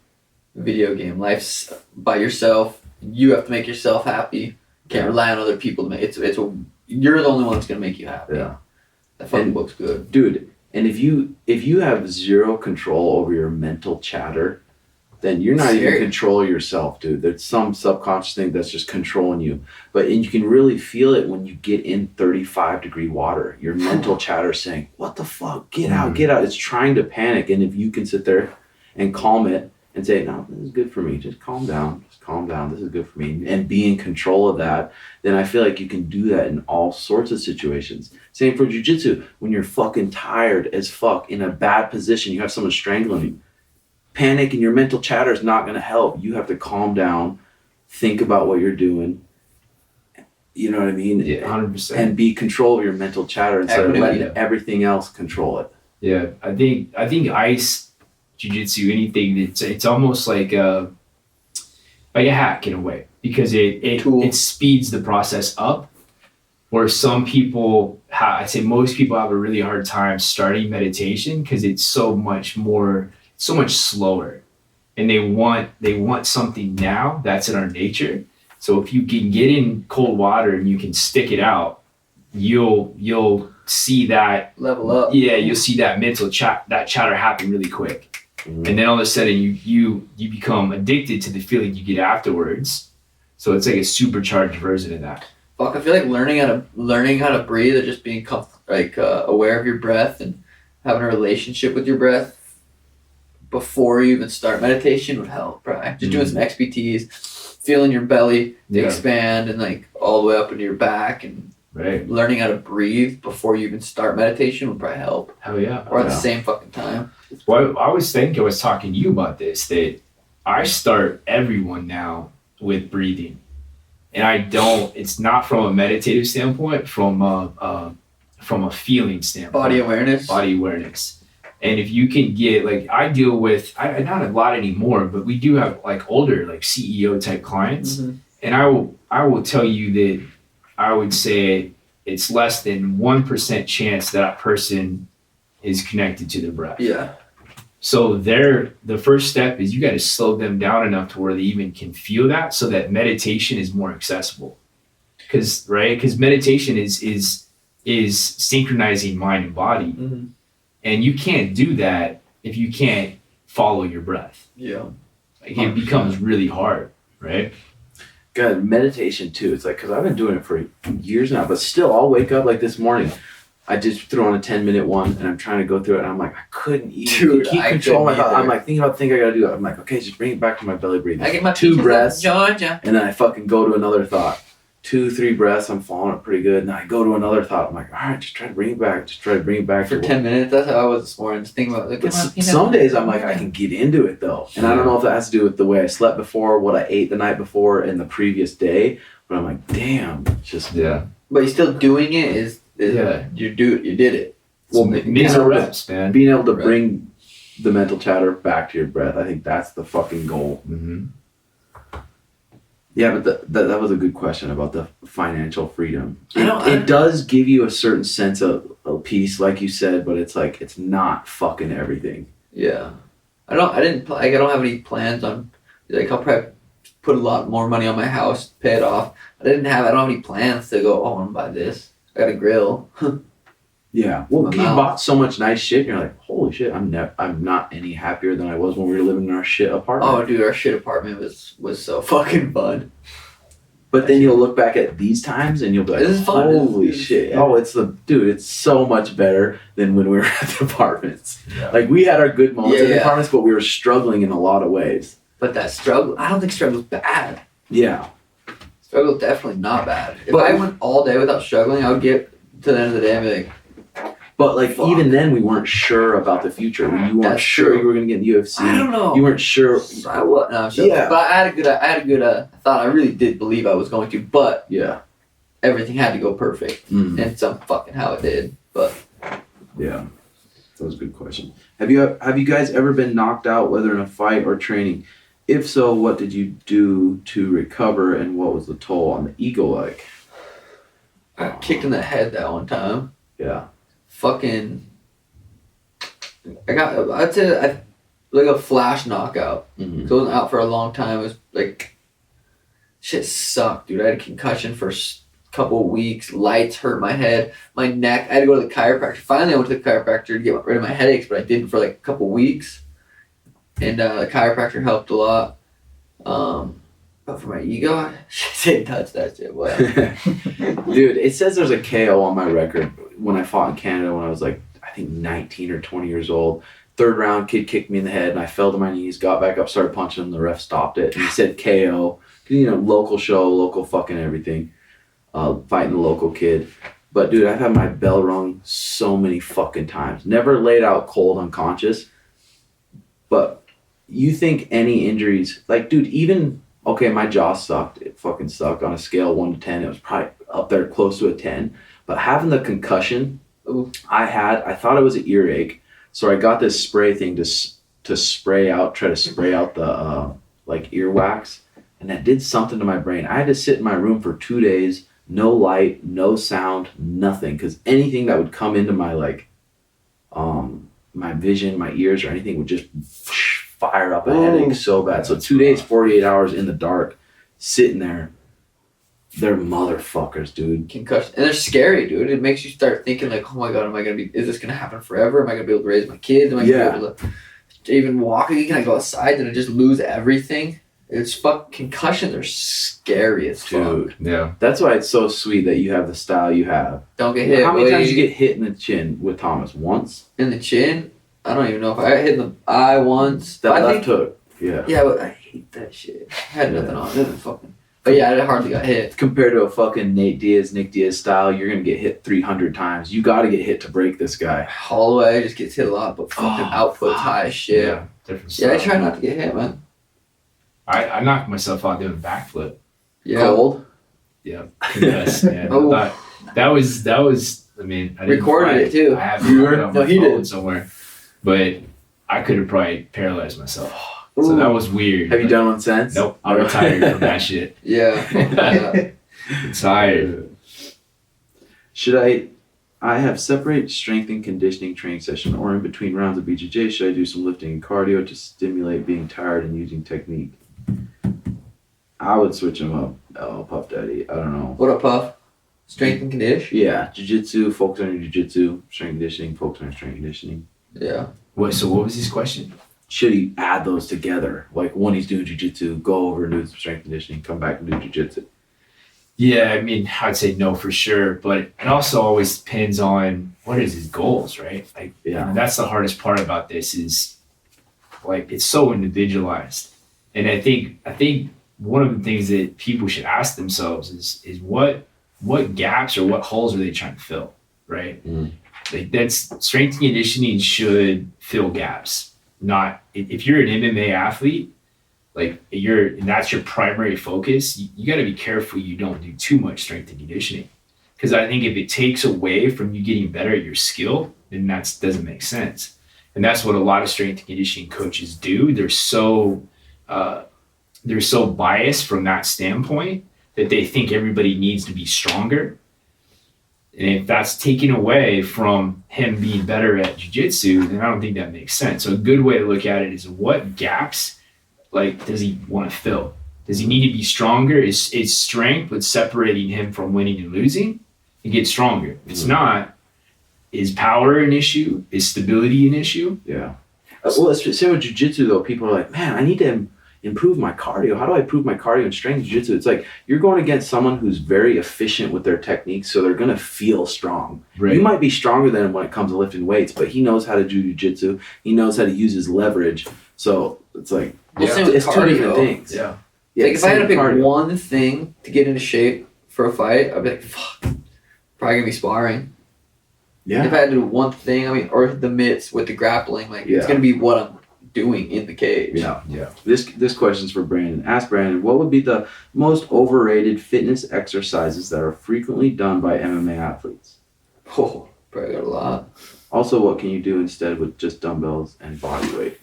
video game. Life's by yourself. You have to make yourself happy. Can't rely on other people to make you're the only one that's gonna make you happy. Yeah. That fucking And- book's good. Dude, and if you have zero control over your mental chatter, then you're not even Scary. in control of yourself, dude. There's some subconscious thing that's just controlling you. And you can really feel it when you get in 35-degree water. Your mental chatter is saying, what the fuck? Get out, get out. It's trying to panic. And if you can sit there and calm it and say, no, this is good for me. Just calm down. Just calm down. This is good for me. And be in control of that, then I feel like you can do that in all sorts of situations. Same for jiu-jitsu. When you're fucking tired as fuck, in a bad position, you have someone strangling you. Panic and your mental chatter is not going to help. You have to calm down, think about what you're doing. You know what I mean? Yeah, 100%. And be control of your mental chatter instead of Equanimity. letting everything else control it. Yeah, I think ice, jiu-jitsu, anything, it's almost like a hack in a way, because Tool. it speeds the process up. Where some people, I'd say most people have a really hard time starting meditation because it's so much slower, and they want something now. That's in our nature. So if you can get in cold water and you can stick it out, you'll see that Level up. Yeah, you'll see that mental chatter happen really quick. Mhm. And then all of a sudden you become addicted to the feeling you get afterwards. So it's like a supercharged version of that. Fuck, I feel like learning how to breathe, or just being aware of your breath and having a relationship with your breath before you even start meditation would help, right? Just doing some XPTs, feeling your belly expand and like all the way up into your back, and Right. learning how to breathe before you even start meditation would probably help. Hell yeah. Or at the Yeah. same fucking time. Well, I was talking to you about this, that I start everyone now with breathing, and I don't. It's not from a meditative standpoint, from a feeling standpoint. Body awareness. Body awareness. And if you can get like I deal with, I not a lot anymore, but we do have like older like CEO type clients, and I will tell you that I would say it's less than 1% chance that person is connected to their breath. Yeah. So the first step is you got to slow them down enough to where they even can feel that, so that meditation is more accessible. Because meditation is synchronizing mind and body, and you can't do that if you can't follow your breath. Yeah. Like, it becomes really hard, right? God, meditation too. It's like, because I've been doing it for years now, but still, I'll wake up like this morning. I just threw on a 10-minute one, and I'm trying to go through it, and I'm like, I couldn't even keep control my thoughts. I'm like thinking about the thing I gotta do. I'm like, okay, just bring it back to my belly breathing. I get my 2 breaths, Georgia. and then I fucking go to another thought. 2, 3 breaths, I'm following it pretty good. And I go to another thought. I'm like, all right, just try to bring it back. Just try to bring it back For 10 minutes, that's how I was this morning. Just thinking about it. But some days I'm like, I can get into it though. And I don't know if that has to do with the way I slept before, what I ate the night before, and the previous day. But I'm like, damn, just But you're still doing it. You did it. Well, major reps, man. Being able to bring the mental chatter back to your breath, I think that's the fucking goal. Yeah, but that was a good question about the financial freedom. It does give you a certain sense of peace, like you said, but it's like it's not fucking everything. Yeah, I don't have any plans on. Like, I'll probably put a lot more money on my house, pay it off. I don't have any plans to go. Oh, I want to buy this. I got a grill. Yeah, well, you bought so much nice shit, and you're like, holy shit, I'm not any happier than I was when we were living in our shit apartment. Oh, dude, our shit apartment was so fucking fun. But then you'll look back at these times, and you'll be like, this is fun. holy shit. Oh, it's so much better than when we were at the apartments. Yeah. Like, we had our good moments in the apartments, but we were struggling in a lot of ways. But that struggle, I don't think struggle's bad. Yeah. Struggle's definitely not bad. If I went all day without struggling, I would get to the end of the day and be like, but like, even then, we weren't sure about the future. You weren't sure you were going to get in the UFC. I don't know. You weren't sure. I was. No, sure. Yeah. But I had a good thought. I really did believe I was going to, but everything had to go perfect. And some fucking how it did. But yeah, that was a good question. Have you guys ever been knocked out, whether in a fight or training? If so, what did you do to recover, and what was the toll on the ego like? I got kicked in the head that one time. Yeah. Fucking, I'd say like a flash knockout. So I wasn't out for a long time. It was like, shit sucked, dude. I had a concussion for a couple of weeks. Lights hurt my head, my neck. I had to go to the chiropractor. Finally, I went to the chiropractor to get rid of my headaches, but I didn't for like a couple of weeks. And the chiropractor helped a lot. But for my ego, I didn't touch that shit. Wow. Dude, it says there's a KO on my record when I fought in Canada when I was like, I think 19 or 20 years old. 3rd round, kid kicked me in the head, and I fell to my knees, got back up, started punching him. The ref stopped it, and he said KO. Local show, local fucking everything. Fighting the local kid. But dude, I've had my bell rung so many fucking times. Never laid out cold unconscious. But you think any injuries, like, dude, even... Okay, my jaw sucked. It fucking sucked. On a scale of 1 to 10, it was probably up there close to a 10. But having the concussion I thought it was an earache. So I got this spray thing to try to spray out the like earwax. And that did something to my brain. I had to sit in my room for 2 days, no light, no sound, nothing. Because anything that would come into my like, my vision, my ears or anything would just fire up a headache so bad. So 2 days, 48 hours in the dark, sitting there. They're motherfuckers, dude. Concussion. And they're scary, dude. It makes you start thinking like, oh my God, is this going to happen forever? Am I going to be able to raise my kids? Am I going to be able to even walk? Can I go outside and I just lose everything? Concussions are scary as fuck. Dude, yeah. That's why it's so sweet that you have the style you have. Don't get hit. How many times did you get hit in the chin with Thomas? Once? In the chin? I don't even know if I got hit in the eye once. That left hook. Yeah. Yeah, but I hate that shit. I had nothing on it. But yeah, I hardly got hit. Compared to a fucking Nick Diaz style, you're going to get hit 300 times. You got to get hit to break this guy. Holloway just gets hit a lot, but fucking output's high as shit. Yeah, different style. Yeah, I try not to get hit, man. I knocked myself out doing a backflip. Yeah. Cold. Yeah, concussed, man. Oh. I thought that was. I mean, I didn't Recorded find it, too. I have You it were- on no, my he phone did. somewhere, but I could have probably paralyzed myself. So that was weird. Have you done one since? Nope, I'm retired from that shit. Yeah. Yeah. I'm tired. Should I have separate strength and conditioning training session, or in between rounds of BJJ, should I do some lifting and cardio to stimulate being tired and using technique? I would switch them up. Oh, Puff Daddy. I don't know. What up, Puff? Strength and condition? Yeah, jiu-jitsu, focus on your jiu-jitsu, strength conditioning, focus on your strength conditioning. Yeah. So what was his question? Should he add those together? Like when he's doing jiu-jitsu, go over and do some strength conditioning, come back and do jiu-jitsu. Yeah, I mean, I'd say no for sure, but it also always depends on what is his goals, right? Like, Yeah. that's the hardest part about this is, like, it's so individualized, and I think one of the things that people should ask themselves is what gaps or what holes are they trying to fill, right? Like, that's strength and conditioning should fill gaps, not if you're an MMA athlete. Like and that's your primary focus, you got to be careful you don't do too much strength and conditioning. Because I think if it takes away from you getting better at your skill, then that doesn't make sense. And that's what a lot of strength and conditioning coaches do. They're so biased from that standpoint that they think everybody needs to be stronger. And if that's taken away from him being better at jiu-jitsu, then I don't think that makes sense. So a good way to look at it is what gaps does he want to fill? Does he need to be stronger? Is strength what's separating him from winning and losing? He gets stronger. If it's not, is power an issue? Is stability an issue? Yeah. Well, say with jiu-jitsu though, people are like, man, I need to improve my cardio. How do I improve my cardio and strength jiu-jitsu? It's like you're going against someone who's very efficient with their techniques, so they're going to feel strong. Right. You might be stronger than him when it comes to lifting weights, but he knows how to do jiu-jitsu. He knows how to use his leverage. So it's like, Well, same with it's two cardio. different things. Yeah. Like if I had to pick cardio. one thing to get into shape for a fight, I'd be like, fuck, probably gonna be sparring. Yeah. If I had to do one thing, I mean, or the mitts with the grappling, like Yeah. it's gonna be what I'm doing in the cage. Yeah. Yeah. This question's for Brandon. Ask Brandon, what would be the most overrated fitness exercises that are frequently done by MMA athletes? Oh, probably got a lot. Also, what can you do instead with just dumbbells and body weight?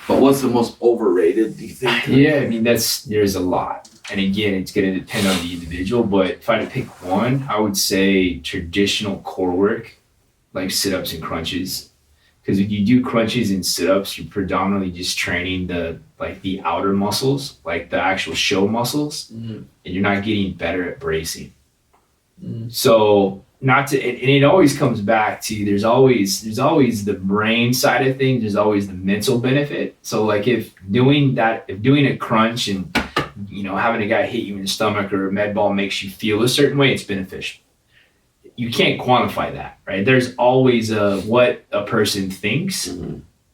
But what's the most overrated, do you think? Yeah, I mean, there's a lot. And again, it's going to depend on the individual, but if I had to pick one, I would say traditional core work, like sit-ups and crunches. Because if you do crunches and sit-ups, you're predominantly just training the outer muscles, like the actual show muscles, and you're not getting better at bracing. So and it always comes back to there's always the brain side of things, there's always the mental benefit. So like if doing a crunch and having a guy hit you in the stomach or a med ball makes you feel a certain way, it's beneficial. You can't quantify that, right? There's always what a person thinks,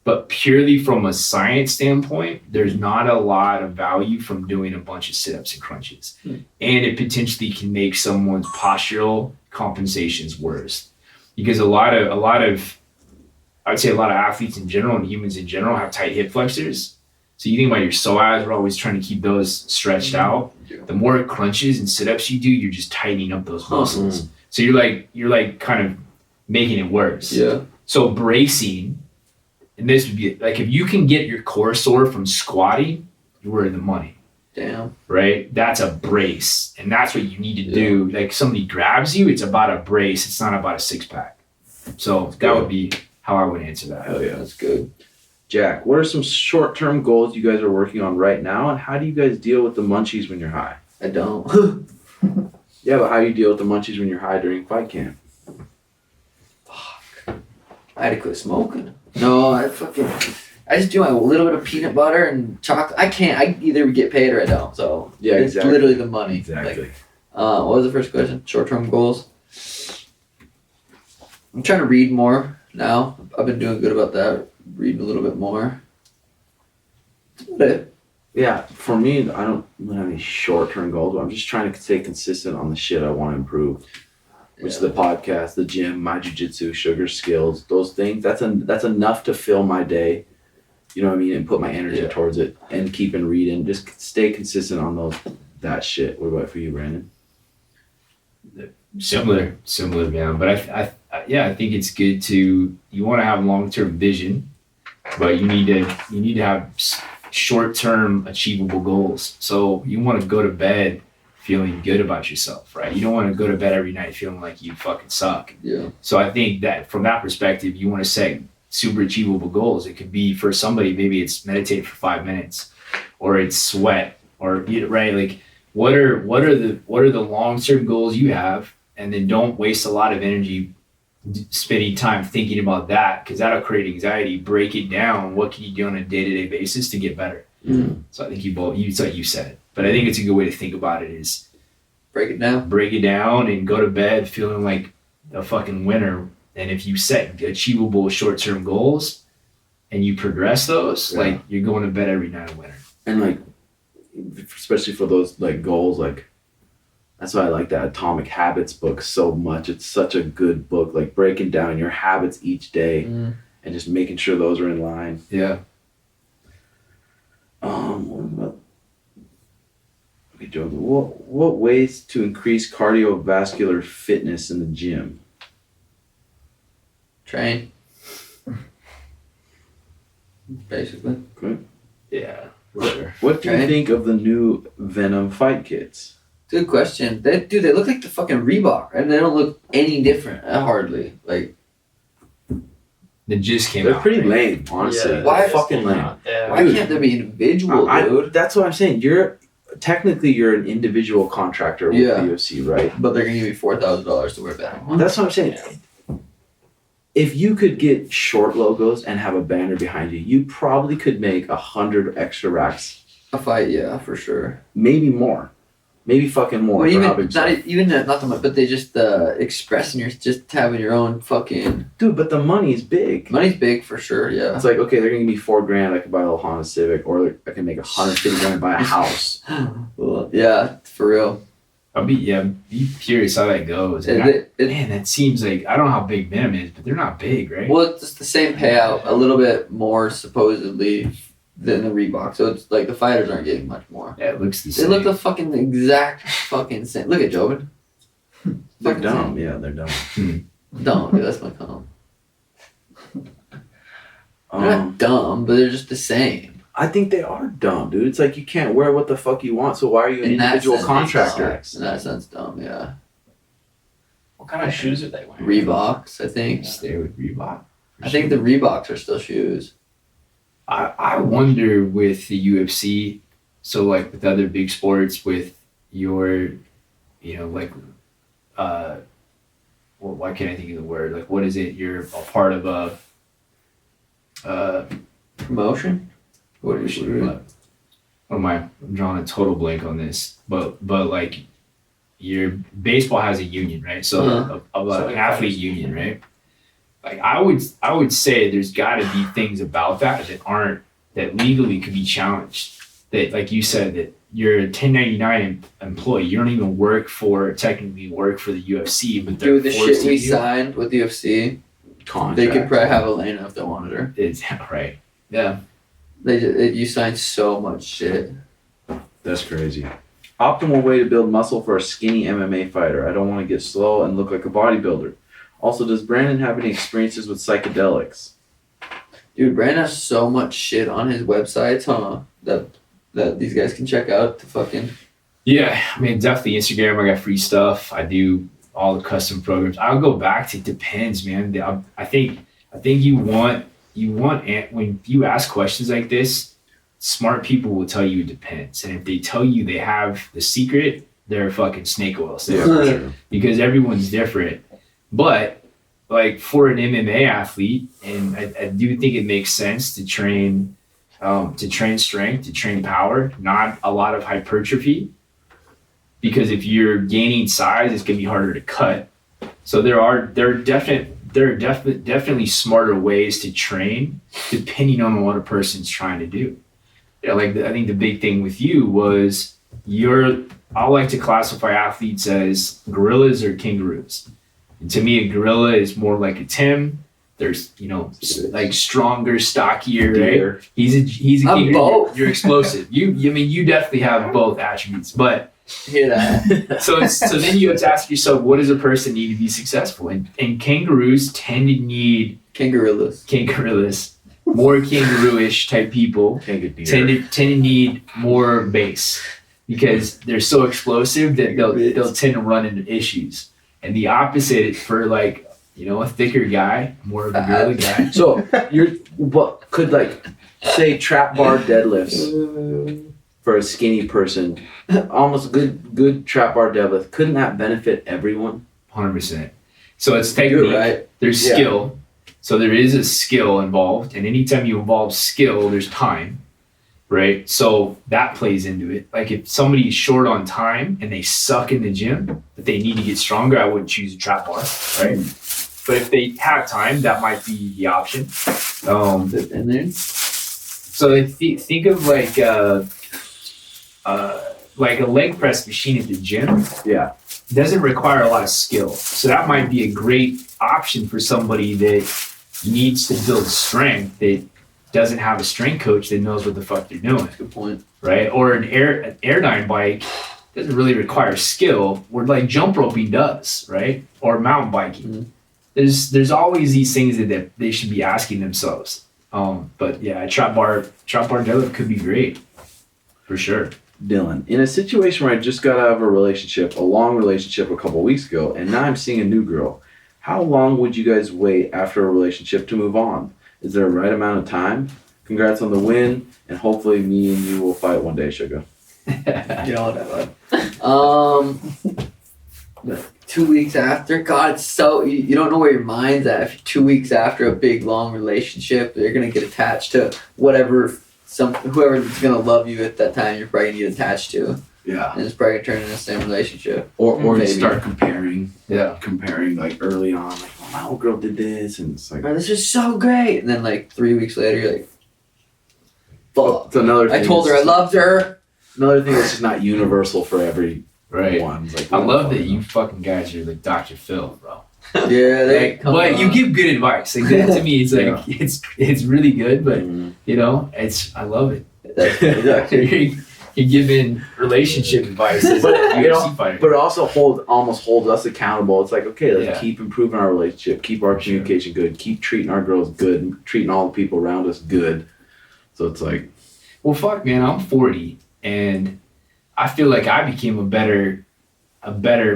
but purely from a science standpoint, there's not a lot of value from doing a bunch of sit-ups and crunches. And it potentially can make someone's postural compensations worse. Because a lot of athletes in general and humans in general have tight hip flexors. So you think about your psoas, we're always trying to keep those stretched out. The more crunches and sit-ups you do, you're just tightening up those muscles. So you're like kind of making it worse. Yeah. So bracing, and this would be like if you can get your core sore from squatting, you're in the money. Damn. Right? That's a brace. And that's what you need to do. Like somebody grabs you, it's about a brace. It's not about a six-pack. So that would be how I would answer that. Hell yeah, that's good. Jack, what are some short-term goals you guys are working on right now, and how do you guys deal with the munchies when you're high? I don't. Yeah, but how do you deal with the munchies when you're high during fight camp? Fuck. I had to quit smoking. No, I just do my little bit of peanut butter and chocolate. I either get paid or I don't. So Yeah, it's exactly. literally the money. Exactly. What was the first question? Short-term goals. I'm trying to read more now. I've been doing good about that. Reading a little bit more. That's about it. Yeah, for me, I don't have any short-term goals, but I'm just trying to stay consistent on the shit I want to improve. Which is the podcast, the gym, my jiu-jitsu, sugar skills, those things. That's enough to fill my day. You know what I mean? And put my energy Yeah. towards it and keeping reading. Just stay consistent on that shit. What about for you, Brandon? Similar, man. But I think it's good to, you want to have long-term vision, but you need to have short-term achievable goals. So you want to go to bed feeling good about yourself, right? You don't want to go to bed every night feeling like you fucking suck. Yeah. So I think that from that perspective, you want to set super achievable goals. It could be, for somebody, maybe it's meditate for 5 minutes, or it's sweat, or right, like what are the long-term goals you have, and then don't waste a lot of energy spending time thinking about that, because that'll create anxiety. Break it down. What can you do on a day-to-day basis to get better? So I think you said it, but I think it's a good way to think about it is Break it down and go to bed feeling like a fucking winner. And if you set achievable short-term goals and you progress those, like you're going to bed every night a winner. And like, especially for those like goals, like that's why I like that Atomic Habits book so much. It's such a good book, like breaking down your habits each day and just making sure those are in line. Yeah. What about, okay, Joe, what ways to increase cardiovascular fitness in the gym? Train. Basically. Okay. Yeah. For sure. What do you Train. think of the new Venom fight kits? Good question. They look like the fucking Reebok, and they don't look any different. Hardly. Like, That just came They're out. pretty right? lame, honestly. Yeah, Why They're fucking lame? Yeah. why Dude. can't there be individual, dude? That's what I'm saying. Technically you're an individual contractor with Yeah. the UFC, right? But they're gonna give you $4,000 to wear Venom. That's what I'm saying. If you could get short logos and have a banner behind you, you probably could make 100 extra racks, A fight, yeah, for sure. maybe more, maybe fucking more. Well, for even how big not stuff. even not the money, but they just expressing your, just having your own fucking Dude, but the money is big. money's big for sure. Yeah. It's like, okay, they're gonna give me $4,000. I could buy a little Honda Civic, or I can make 150 grand and buy a house. Well, yeah, for real. I'll be curious how that goes. And man, that seems like, I don't know how big Venom is, but they're not big, right? well, it's just the same payout, a little bit more supposedly than the Reebok. So it's like the fighters aren't getting much more. Yeah, it looks the They same. look the fucking exact fucking same. Look at Jobin. They're Fucking dumb. Yeah, they're dumb. Dumb, dude, that's my cum. They're Um, not dumb, but they're just the same. I think they are dumb, dude. It's like you can't wear what the fuck you want, so why are you an In that individual sense, contractor? In that sense, dumb, yeah. What kind of shoes are they wearing? Reeboks, I think. Stay with Reebok. I think the Reeboks are still shoes. I wonder with the UFC, so like with other big sports, with your, like, well, why can't I think of the word? Like, what is it? You're a part of a, Promotion? What is it? I'm drawing a total blank on this, but like, your baseball has a union, right? So Uh-huh. an athlete union, right? Like I would say there's got to be things about that that legally could be challenged. That, like you said, that you're a 1099 employee. You don't even technically work for the UFC, but they're Dude, the forced shit we to do. signed with the UFC, Contract. they could probably have Elena if they wanted her. It's right. Yeah. You signed so much shit. That's crazy. Optimal way to build muscle for a skinny MMA fighter. I don't want to get slow and look like a bodybuilder. Also, does Brandon have any experiences with psychedelics? Dude, Brandon has so much shit on his websites, huh? That these guys can check out to fucking. Yeah, I mean, definitely Instagram. I got free stuff. I do all the custom programs. I'll go back to, it depends, man. I think you want when you ask questions like this, smart people will tell you it depends. And if they tell you they have the secret, they're fucking snake oil salesmen. Because everyone's different. But like for an MMA athlete, and I do think it makes sense to train strength, to train power, not a lot of hypertrophy. Because if you're gaining size, it's gonna be harder to cut. So there are definitely smarter ways to train depending on what a person's trying to do. Yeah, like I think the big thing with you was I like to classify athletes as gorillas or kangaroos. And to me, a gorilla is more like a Tim, There's, like stronger, stockier, Deer. right? He's a I'm king. both. You're explosive. You definitely have both attributes. But Hear that? so then you have to ask yourself, what does a person need to be successful? And kangaroos tend to need Kangarooless. more kangaroo-ish type people Kangaroo. tend to need more base because they're so explosive that they'll tend to run into issues. And the opposite for like, a thicker guy, more of a gorilla guy. So what could like say trap bar deadlifts for a skinny person, almost good trap bar deadlift. Couldn't that benefit everyone? 100%. So it's technique. Right? There's Yeah. skill. So there is a skill involved, and anytime you involve skill, there's time, right? So that plays into it. Like if somebody's short on time and they suck in the gym, but they need to get stronger, I wouldn't choose a trap bar, right? But if they have time, that might be the option. And then So think of like a leg press machine at the gym. Yeah. Doesn't require a lot of skill. So that might be a great option for somebody that needs to build strength that doesn't have a strength coach that knows what the fuck they're doing, good point. right? Or an airdyne bike doesn't really require skill, where like jump roping does, right? Or mountain biking. Mhm. There's always these things that they should be asking themselves. But yeah, a trap bar deadlift could be great, for sure. Dylan, in a situation where I just got out of a long relationship a couple weeks ago, and now I'm seeing a new girl, how long would you guys wait after a relationship to move on? Is there a right amount of time? Congrats on the win, and hopefully me and you will fight one day, Sugar. Whatever. 2 weeks after, God, it's so you don't know where your mind's at. If you're 2 weeks after a big long relationship, you're gonna get attached to whoever's gonna love you at that time. You're probably gonna get attached to, Yeah. and it's probably gonna turn into the same relationship. Or you Maybe. start comparing Yeah. like early on, like, oh, my old girl did this, and it's like, Oh, this is so great, and then like 3 weeks later, you're like, fuck. it's another thing. I told her I loved her. Another thing that's just not universal for everyone. Right. It's like, I love that you fucking guys are like Dr. Phil, bro. Yeah, they Like, but you give good advice. Like that to me, it's like it's really good. But I love it. You're giving relationship advice as a UFC fighter. But it also almost holds us accountable. It's like, okay, let's keep improving our relationship, keep our communication good, keep treating our girls good, and treating all the people around us good. So it's like, well, fuck, man, I'm 40, and I feel like I became a better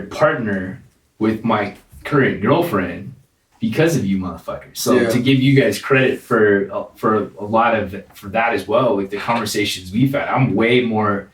partner with my current girlfriend because of you motherfuckers. So to give you guys credit for a lot of for that as well, like the conversations we've had, I'm way more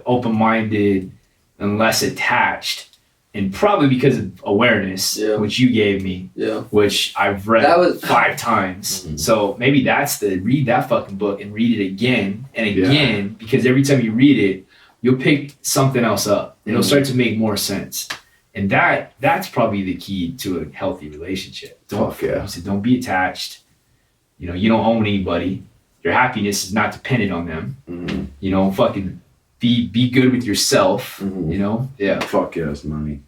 open-minded and less attached, and probably because of awareness, which you gave me, which I've read 5 times. Mhm. So maybe that's read that fucking book and read it again and again, because every time you read it, you'll pick something else up. It'll start to make more sense. And that's probably the key to a healthy relationship. Don't be attached. You don't own anybody. Your happiness is not dependent on them. mm-hmm. Fucking be good with yourself. Mhm. Yeah. Fuck yes, money.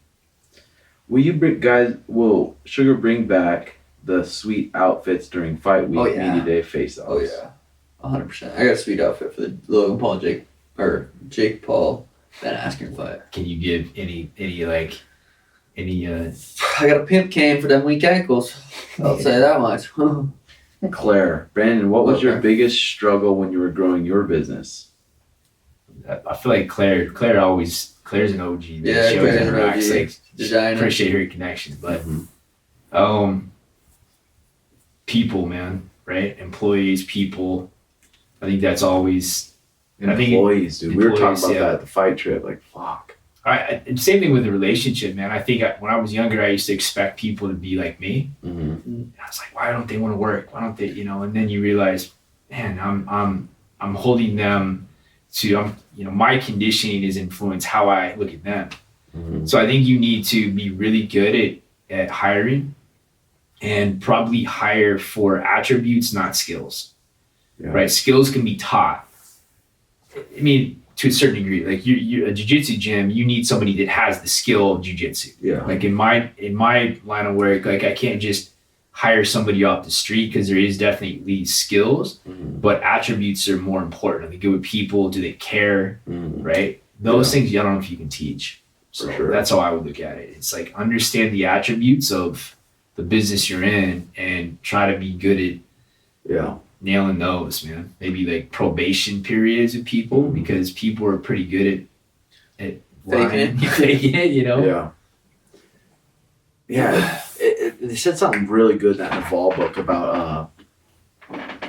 Will Sugar bring back the sweet outfits during fight week, media day, face-offs? Oh yeah, 100%. I got a sweet outfit for the Logan Paul Jake Paul Ben Askren fight. Can you give any I got a pimp cane for them weak ankles. I'll say that much. Claire, Brandon, what was your Okay. biggest struggle when you were growing your business? I feel like Claire's an OG. Man. Yeah, She always Claire's an interacts, OG. like, Designer. appreciate her connection. But Mhm. people, man, right? Employees, people. I think that's always Employees, dude. We were talking about employees, that at the fight trip. Like, fuck. same thing with the relationship, man. I think when I was younger, I used to expect people to be like me. Mm-hmm. And I was like, why don't they want to work? Why don't they, And then you realize, man, I'm holding them to, my conditioning is influence how I look at them. Mm-hmm. So I think you need to be really good at hiring, and probably hire for attributes, not skills. Yeah. Right? Skills can be taught. I mean, to a certain degree. Like you a jiu-jitsu gym, you need somebody that has the skill of jiu-jitsu. Yeah. Like in my line of work, like I can't just hire somebody off the street because there is definitely skills, but attributes are more important. Are they good with people? Do they care? Right? Those things I don't know if you can teach. So that's how I would look at it. It's like understand the attributes of the business you're in and try to be good at nailing those, man. Maybe like probation periods with people because people are pretty good at faking it, you know? Yeah. Yeah. They said something really good in that Naval book about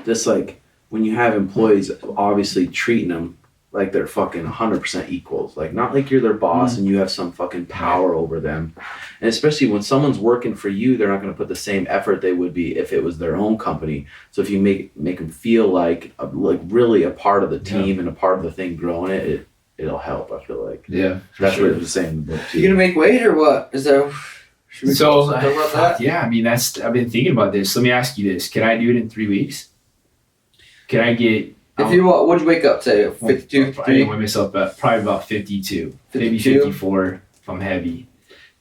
just like when you have employees, obviously treating them like they're fucking 100% equals. Like, not like you're their boss and you have some fucking power over them. And especially when someone's working for you, they're not going to put the same effort they would be if it was their own company. So if you make them feel like really a part of the team and a part of the thing growing it'll help, I feel like. Yeah. That's what it was saying in the book too. You gonna make weight or what? Is that... Should we talk about that? Yeah, I mean, I've been thinking about this. Let me ask you this. Can I do it in 3 weeks? Can I get... If you want, what'd you wake up to? 52, I didn't weigh myself up. Probably about 52. Maybe 54 if I'm heavy.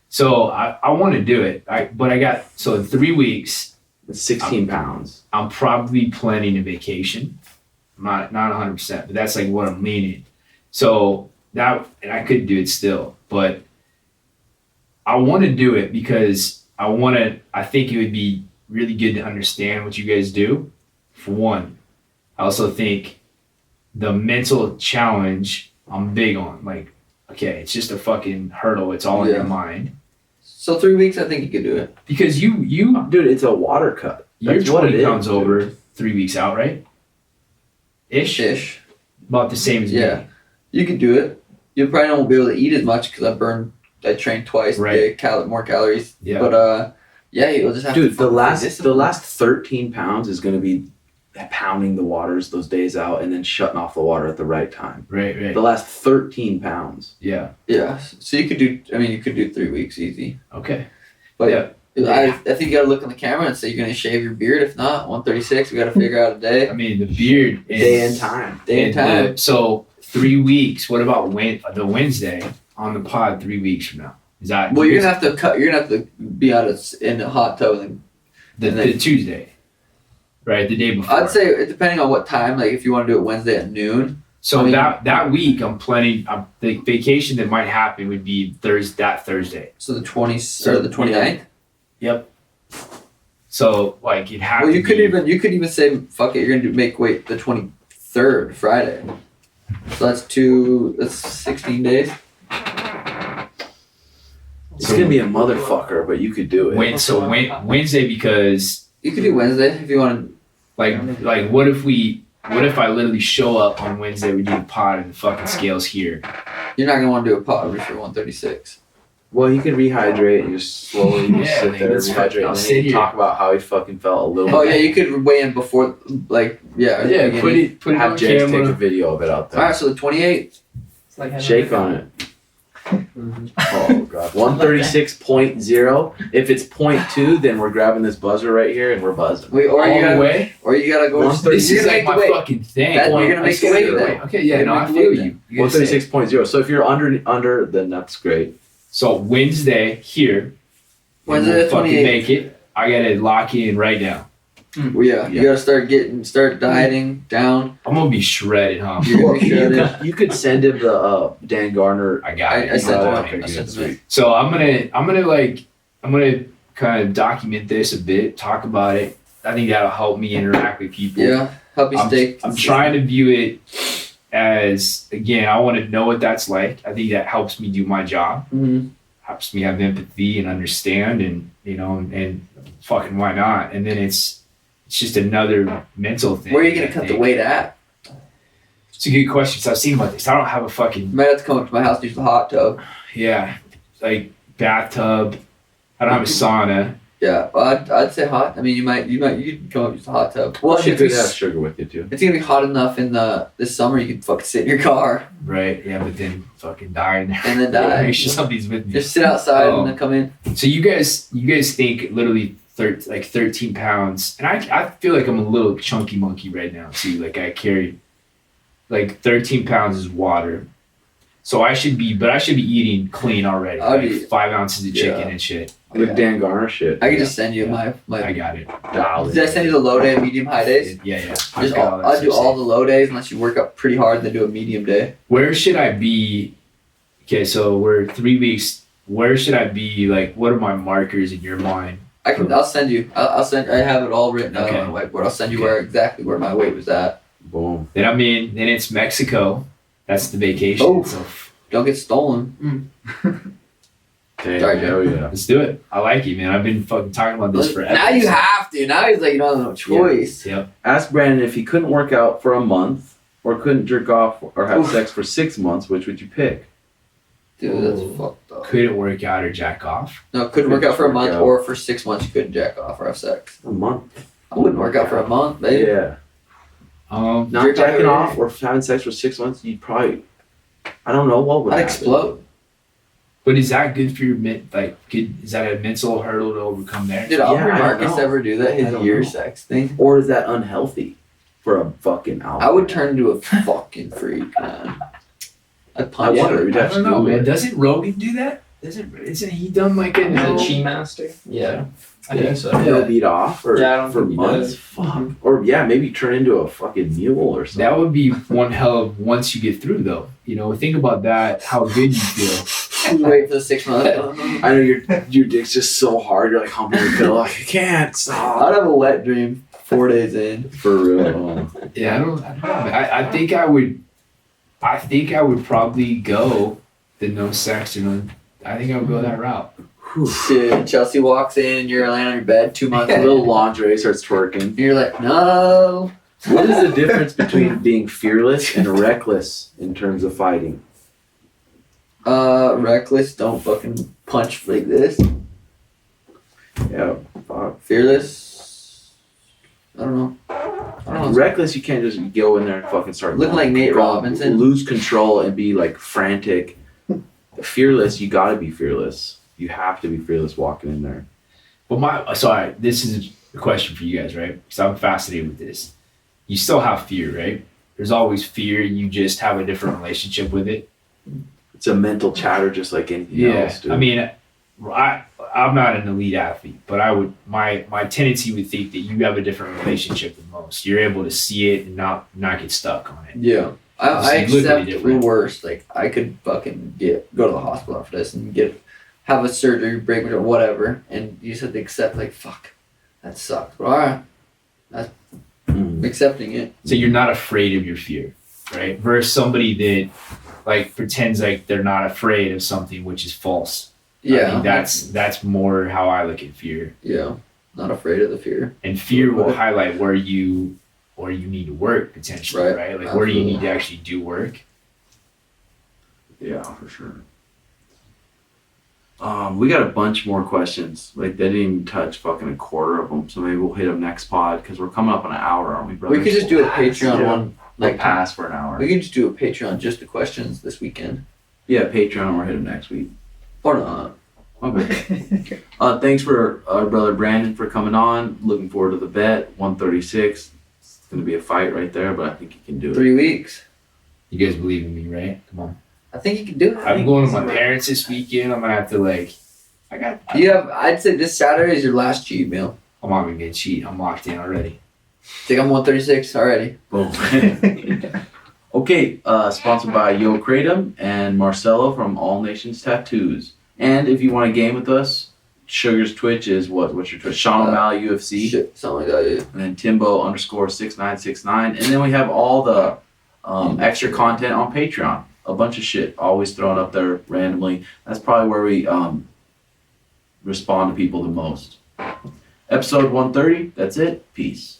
So I want to do it. So in 3 weeks... It's 16 pounds. I'm probably planning a vacation. I'm not 100%, but that's like what I'm leaning. So and I could do it still, but I want to do it because I think it would be really good to understand what you guys do, for one. I also think the mental challenge I'm big on. Like, okay, it's just a fucking hurdle. It's all in your mind. So 3 weeks, I think you could do it. Because you dude, it's a water cut. You're 20 pounds over 3 weeks out, right? Ish. About the same as me. You could do it. You probably won't be able to eat as much because I trained twice a day, more calories. Yeah. But you'll just have to. Dude, the last 13 pounds is going to be pounding the waters those days out and then shutting off the water at the right time. Right. The last 13 pounds. Yeah. So you could do 3 weeks easy. Okay. But I think you gotta look on the camera and say you're gonna shave your beard. If not, 136. We gotta figure out a day. I mean, the beard day and time. So 3 weeks. What about the Wednesday on the pod 3 weeks from now? Is that? Well, you're gonna have to cut. You're gonna have to be out in the hot tub and the Tuesday, right? The day before. I'd say depending on what time. Like if you want to do it Wednesday at noon. So that week I'm planning. The vacation that might happen would be Thursday. So the 20th or the 29th. Yep. So like it happens. Well, you could even say fuck it. You're gonna make weight the 23rd Friday. So that's 16 days. It's gonna be a motherfucker, but you could do it. Wednesday because you could do Wednesday if you want to. Like what if I literally show up on Wednesday, we do the pod and the fucking scales here? You're not gonna want to do a pod for 136. Well, he can rehydrate and just slowly sit there and rehydrate, and then he can talk about how he fucking felt a little. Oh yeah, you could weigh in before, put it have on James camera. take a video of it out there. All right, so the 28th. Shake on it. Oh god, 136.0. If it's 0.2, then we're grabbing this buzzer right here and we're buzzing. Wait, or you gotta go. This is like my fucking thing. You're gonna make the weight then. Okay, yeah, no, I feel you. 136.0. So if you're under, then that's great. So Wednesday here. Wednesday the 28th. Make it. I gotta lock in right now. Well, yeah, you gotta start dieting down. I'm gonna be shredded, huh? You're gonna be shredded. You could send him the Dan Garner. I got it. I sent him. So I'm gonna kind of document this a bit, talk about it. I think that'll help me interact with people. Yeah, help you stay. I'm trying to view it as, again, I want to know what that's like. I think that helps me do my job. Mm-hmm. Helps me have empathy and understand, and and fucking why not? And then it's just another mental thing. Where are you gonna cut the weight at? It's a good question. So I've seen about this. I don't have a fucking. You might have to come up to my house and use the hot tub. Yeah, like bathtub. I don't have a sauna. Yeah, well, I'd say hot. I mean, you can come up and use the hot tub. Well, you could have sugar with you too. It's gonna be hot enough in this summer. You can fucking sit in your car. Right. Yeah, but then fucking die in there. And then die. Make sure somebody's with me. Just sit outside and then come in. So you guys think literally 13 pounds, and I feel like I'm a little chunky monkey right now too. Like I carry like 13 pounds is water. So I should be eating clean already. I'd Like eat- 5 ounces of chicken yeah. and shit. Like Dan Garner shit. I can just send you my I got it. Did I send you the low day and medium high days? Yeah. Just I've got all that I'll do stuff all saved. the low days unless you work up pretty hard, then do a medium day. Where should I be? Okay, so we're 3 weeks. Where should I be? Like, what are my markers in your mind? I'll send you. I'll send. I have it all written down Okay. on a whiteboard. I'll send you exactly where my weight was at. Boom. Then then it's Mexico. That's the vacation. Oh. So Don't get stolen. Damn, Sorry, hell yeah. let's do it. I like you, man. I've been fucking talking about this forever. Now you have to. Now he's like, you don't have no choice. Yep. Ask Brandon if he couldn't work out for a month or couldn't jerk off or have Oof. sex for 6 months, which would you pick? Dude, that's Oh. fucked up. Couldn't work out or jack off. No, couldn't work out for a Work month out. or for 6 months you couldn't jack off or have sex. A month. I wouldn't work out for a month, baby. Yeah. Not Jerk jacking off off or having sex for 6 months, you'd probably, I don't know what would I'd happen. explode. But is that good for your is that a mental hurdle to overcome there? Did Yeah, Aubrey I don't Marcus know. ever do that? I His don't year know. sex thing? Or is that unhealthy for a fucking album? I would turn into a fucking freak, man. I'd I punch wonder. him. We'd I have to don't know, do man. it. Doesn't Rogan do that? Isn't he done like a Is it Chi Master? Yeah. I think so. They'll beat off or Yeah, I don't for think he months. does. Fuck. Or yeah, maybe turn into a fucking mule or something. That would be one hell of once you get through though. You know, think about that, how good you feel. Wait for the 6 months. I know your dick's just so hard. You're like humping the pillow. Like, I can't stop. I'd have a wet dream 4 days in. For real. Yeah, I don't know. Man. I think I would probably go the no sex or no. I think I would go that route. Dude, Chelsea walks in and you're laying on your bed 2 months A in. little lingerie starts twerking. And you're like, no. What is the difference between being fearless and reckless in terms of fighting? Reckless, don't fucking punch like this. Yeah, fuck. Fearless, I don't know. I don't know. Reckless, you can't just go in there and fucking start Looking like Nate Robinson. lose control and be like frantic. Fearless, you gotta be fearless. You have to be fearless walking in there. But sorry, this is a question for you guys, right? Because I'm fascinated with this. You still have fear, right? There's always fear. You just have a different relationship with it. It's a mental chatter just like anything Yeah, else, dude. I mean, I'm not an elite athlete, but my tendency would think that you have a different relationship with most. You're able to see it and not get stuck on it. Yeah. I So you look at it accept the different. worst. Like, I could fucking go to the hospital after this and have a surgery, break or whatever, and you just have to accept, like, fuck, that sucked. But alright, I'm accepting it. So you're not afraid of your fear, right? Versus somebody that like pretends like they're not afraid of something, which is false. Yeah. I think that's more how I look at fear. Yeah. Not afraid of the fear. And fear will highlight where you need to work potentially, right? Like where do you need to actually do work? Yeah, for sure. We got a bunch more questions. Like they didn't even touch fucking a quarter of them, so maybe we'll hit them next pod because we're coming up on an hour, aren't we, brother? We could just do a Patreon one. Like pass for an hour. We can just do a Patreon just the questions this weekend. Yeah, Patreon. We'll hit them next week. Or not. Okay. Thanks for our brother Brandon for coming on. Looking forward to the bet 136. It's gonna be a fight right there, but I think you can do it. 3 weeks. You guys believe in me, right? Come on. I think you can do it. I'm going with my parents this weekend. I'm gonna have to I'd say this Saturday is your last cheat meal. I'm not gonna get cheat. I'm locked in already. Think I'm 136 already. Boom. Okay, sponsored by Yo Kratom and Marcelo from All Nations Tattoos. And if you want to game with us, Sugar's Twitch is what's your Twitch? Sean O'Malley UFC. Shit, something like that, yeah. And then Timbo _6969. And then we have all the extra content on Patreon. A bunch of shit always thrown up there randomly. That's probably where we respond to people the most. Episode 130, that's it. Peace.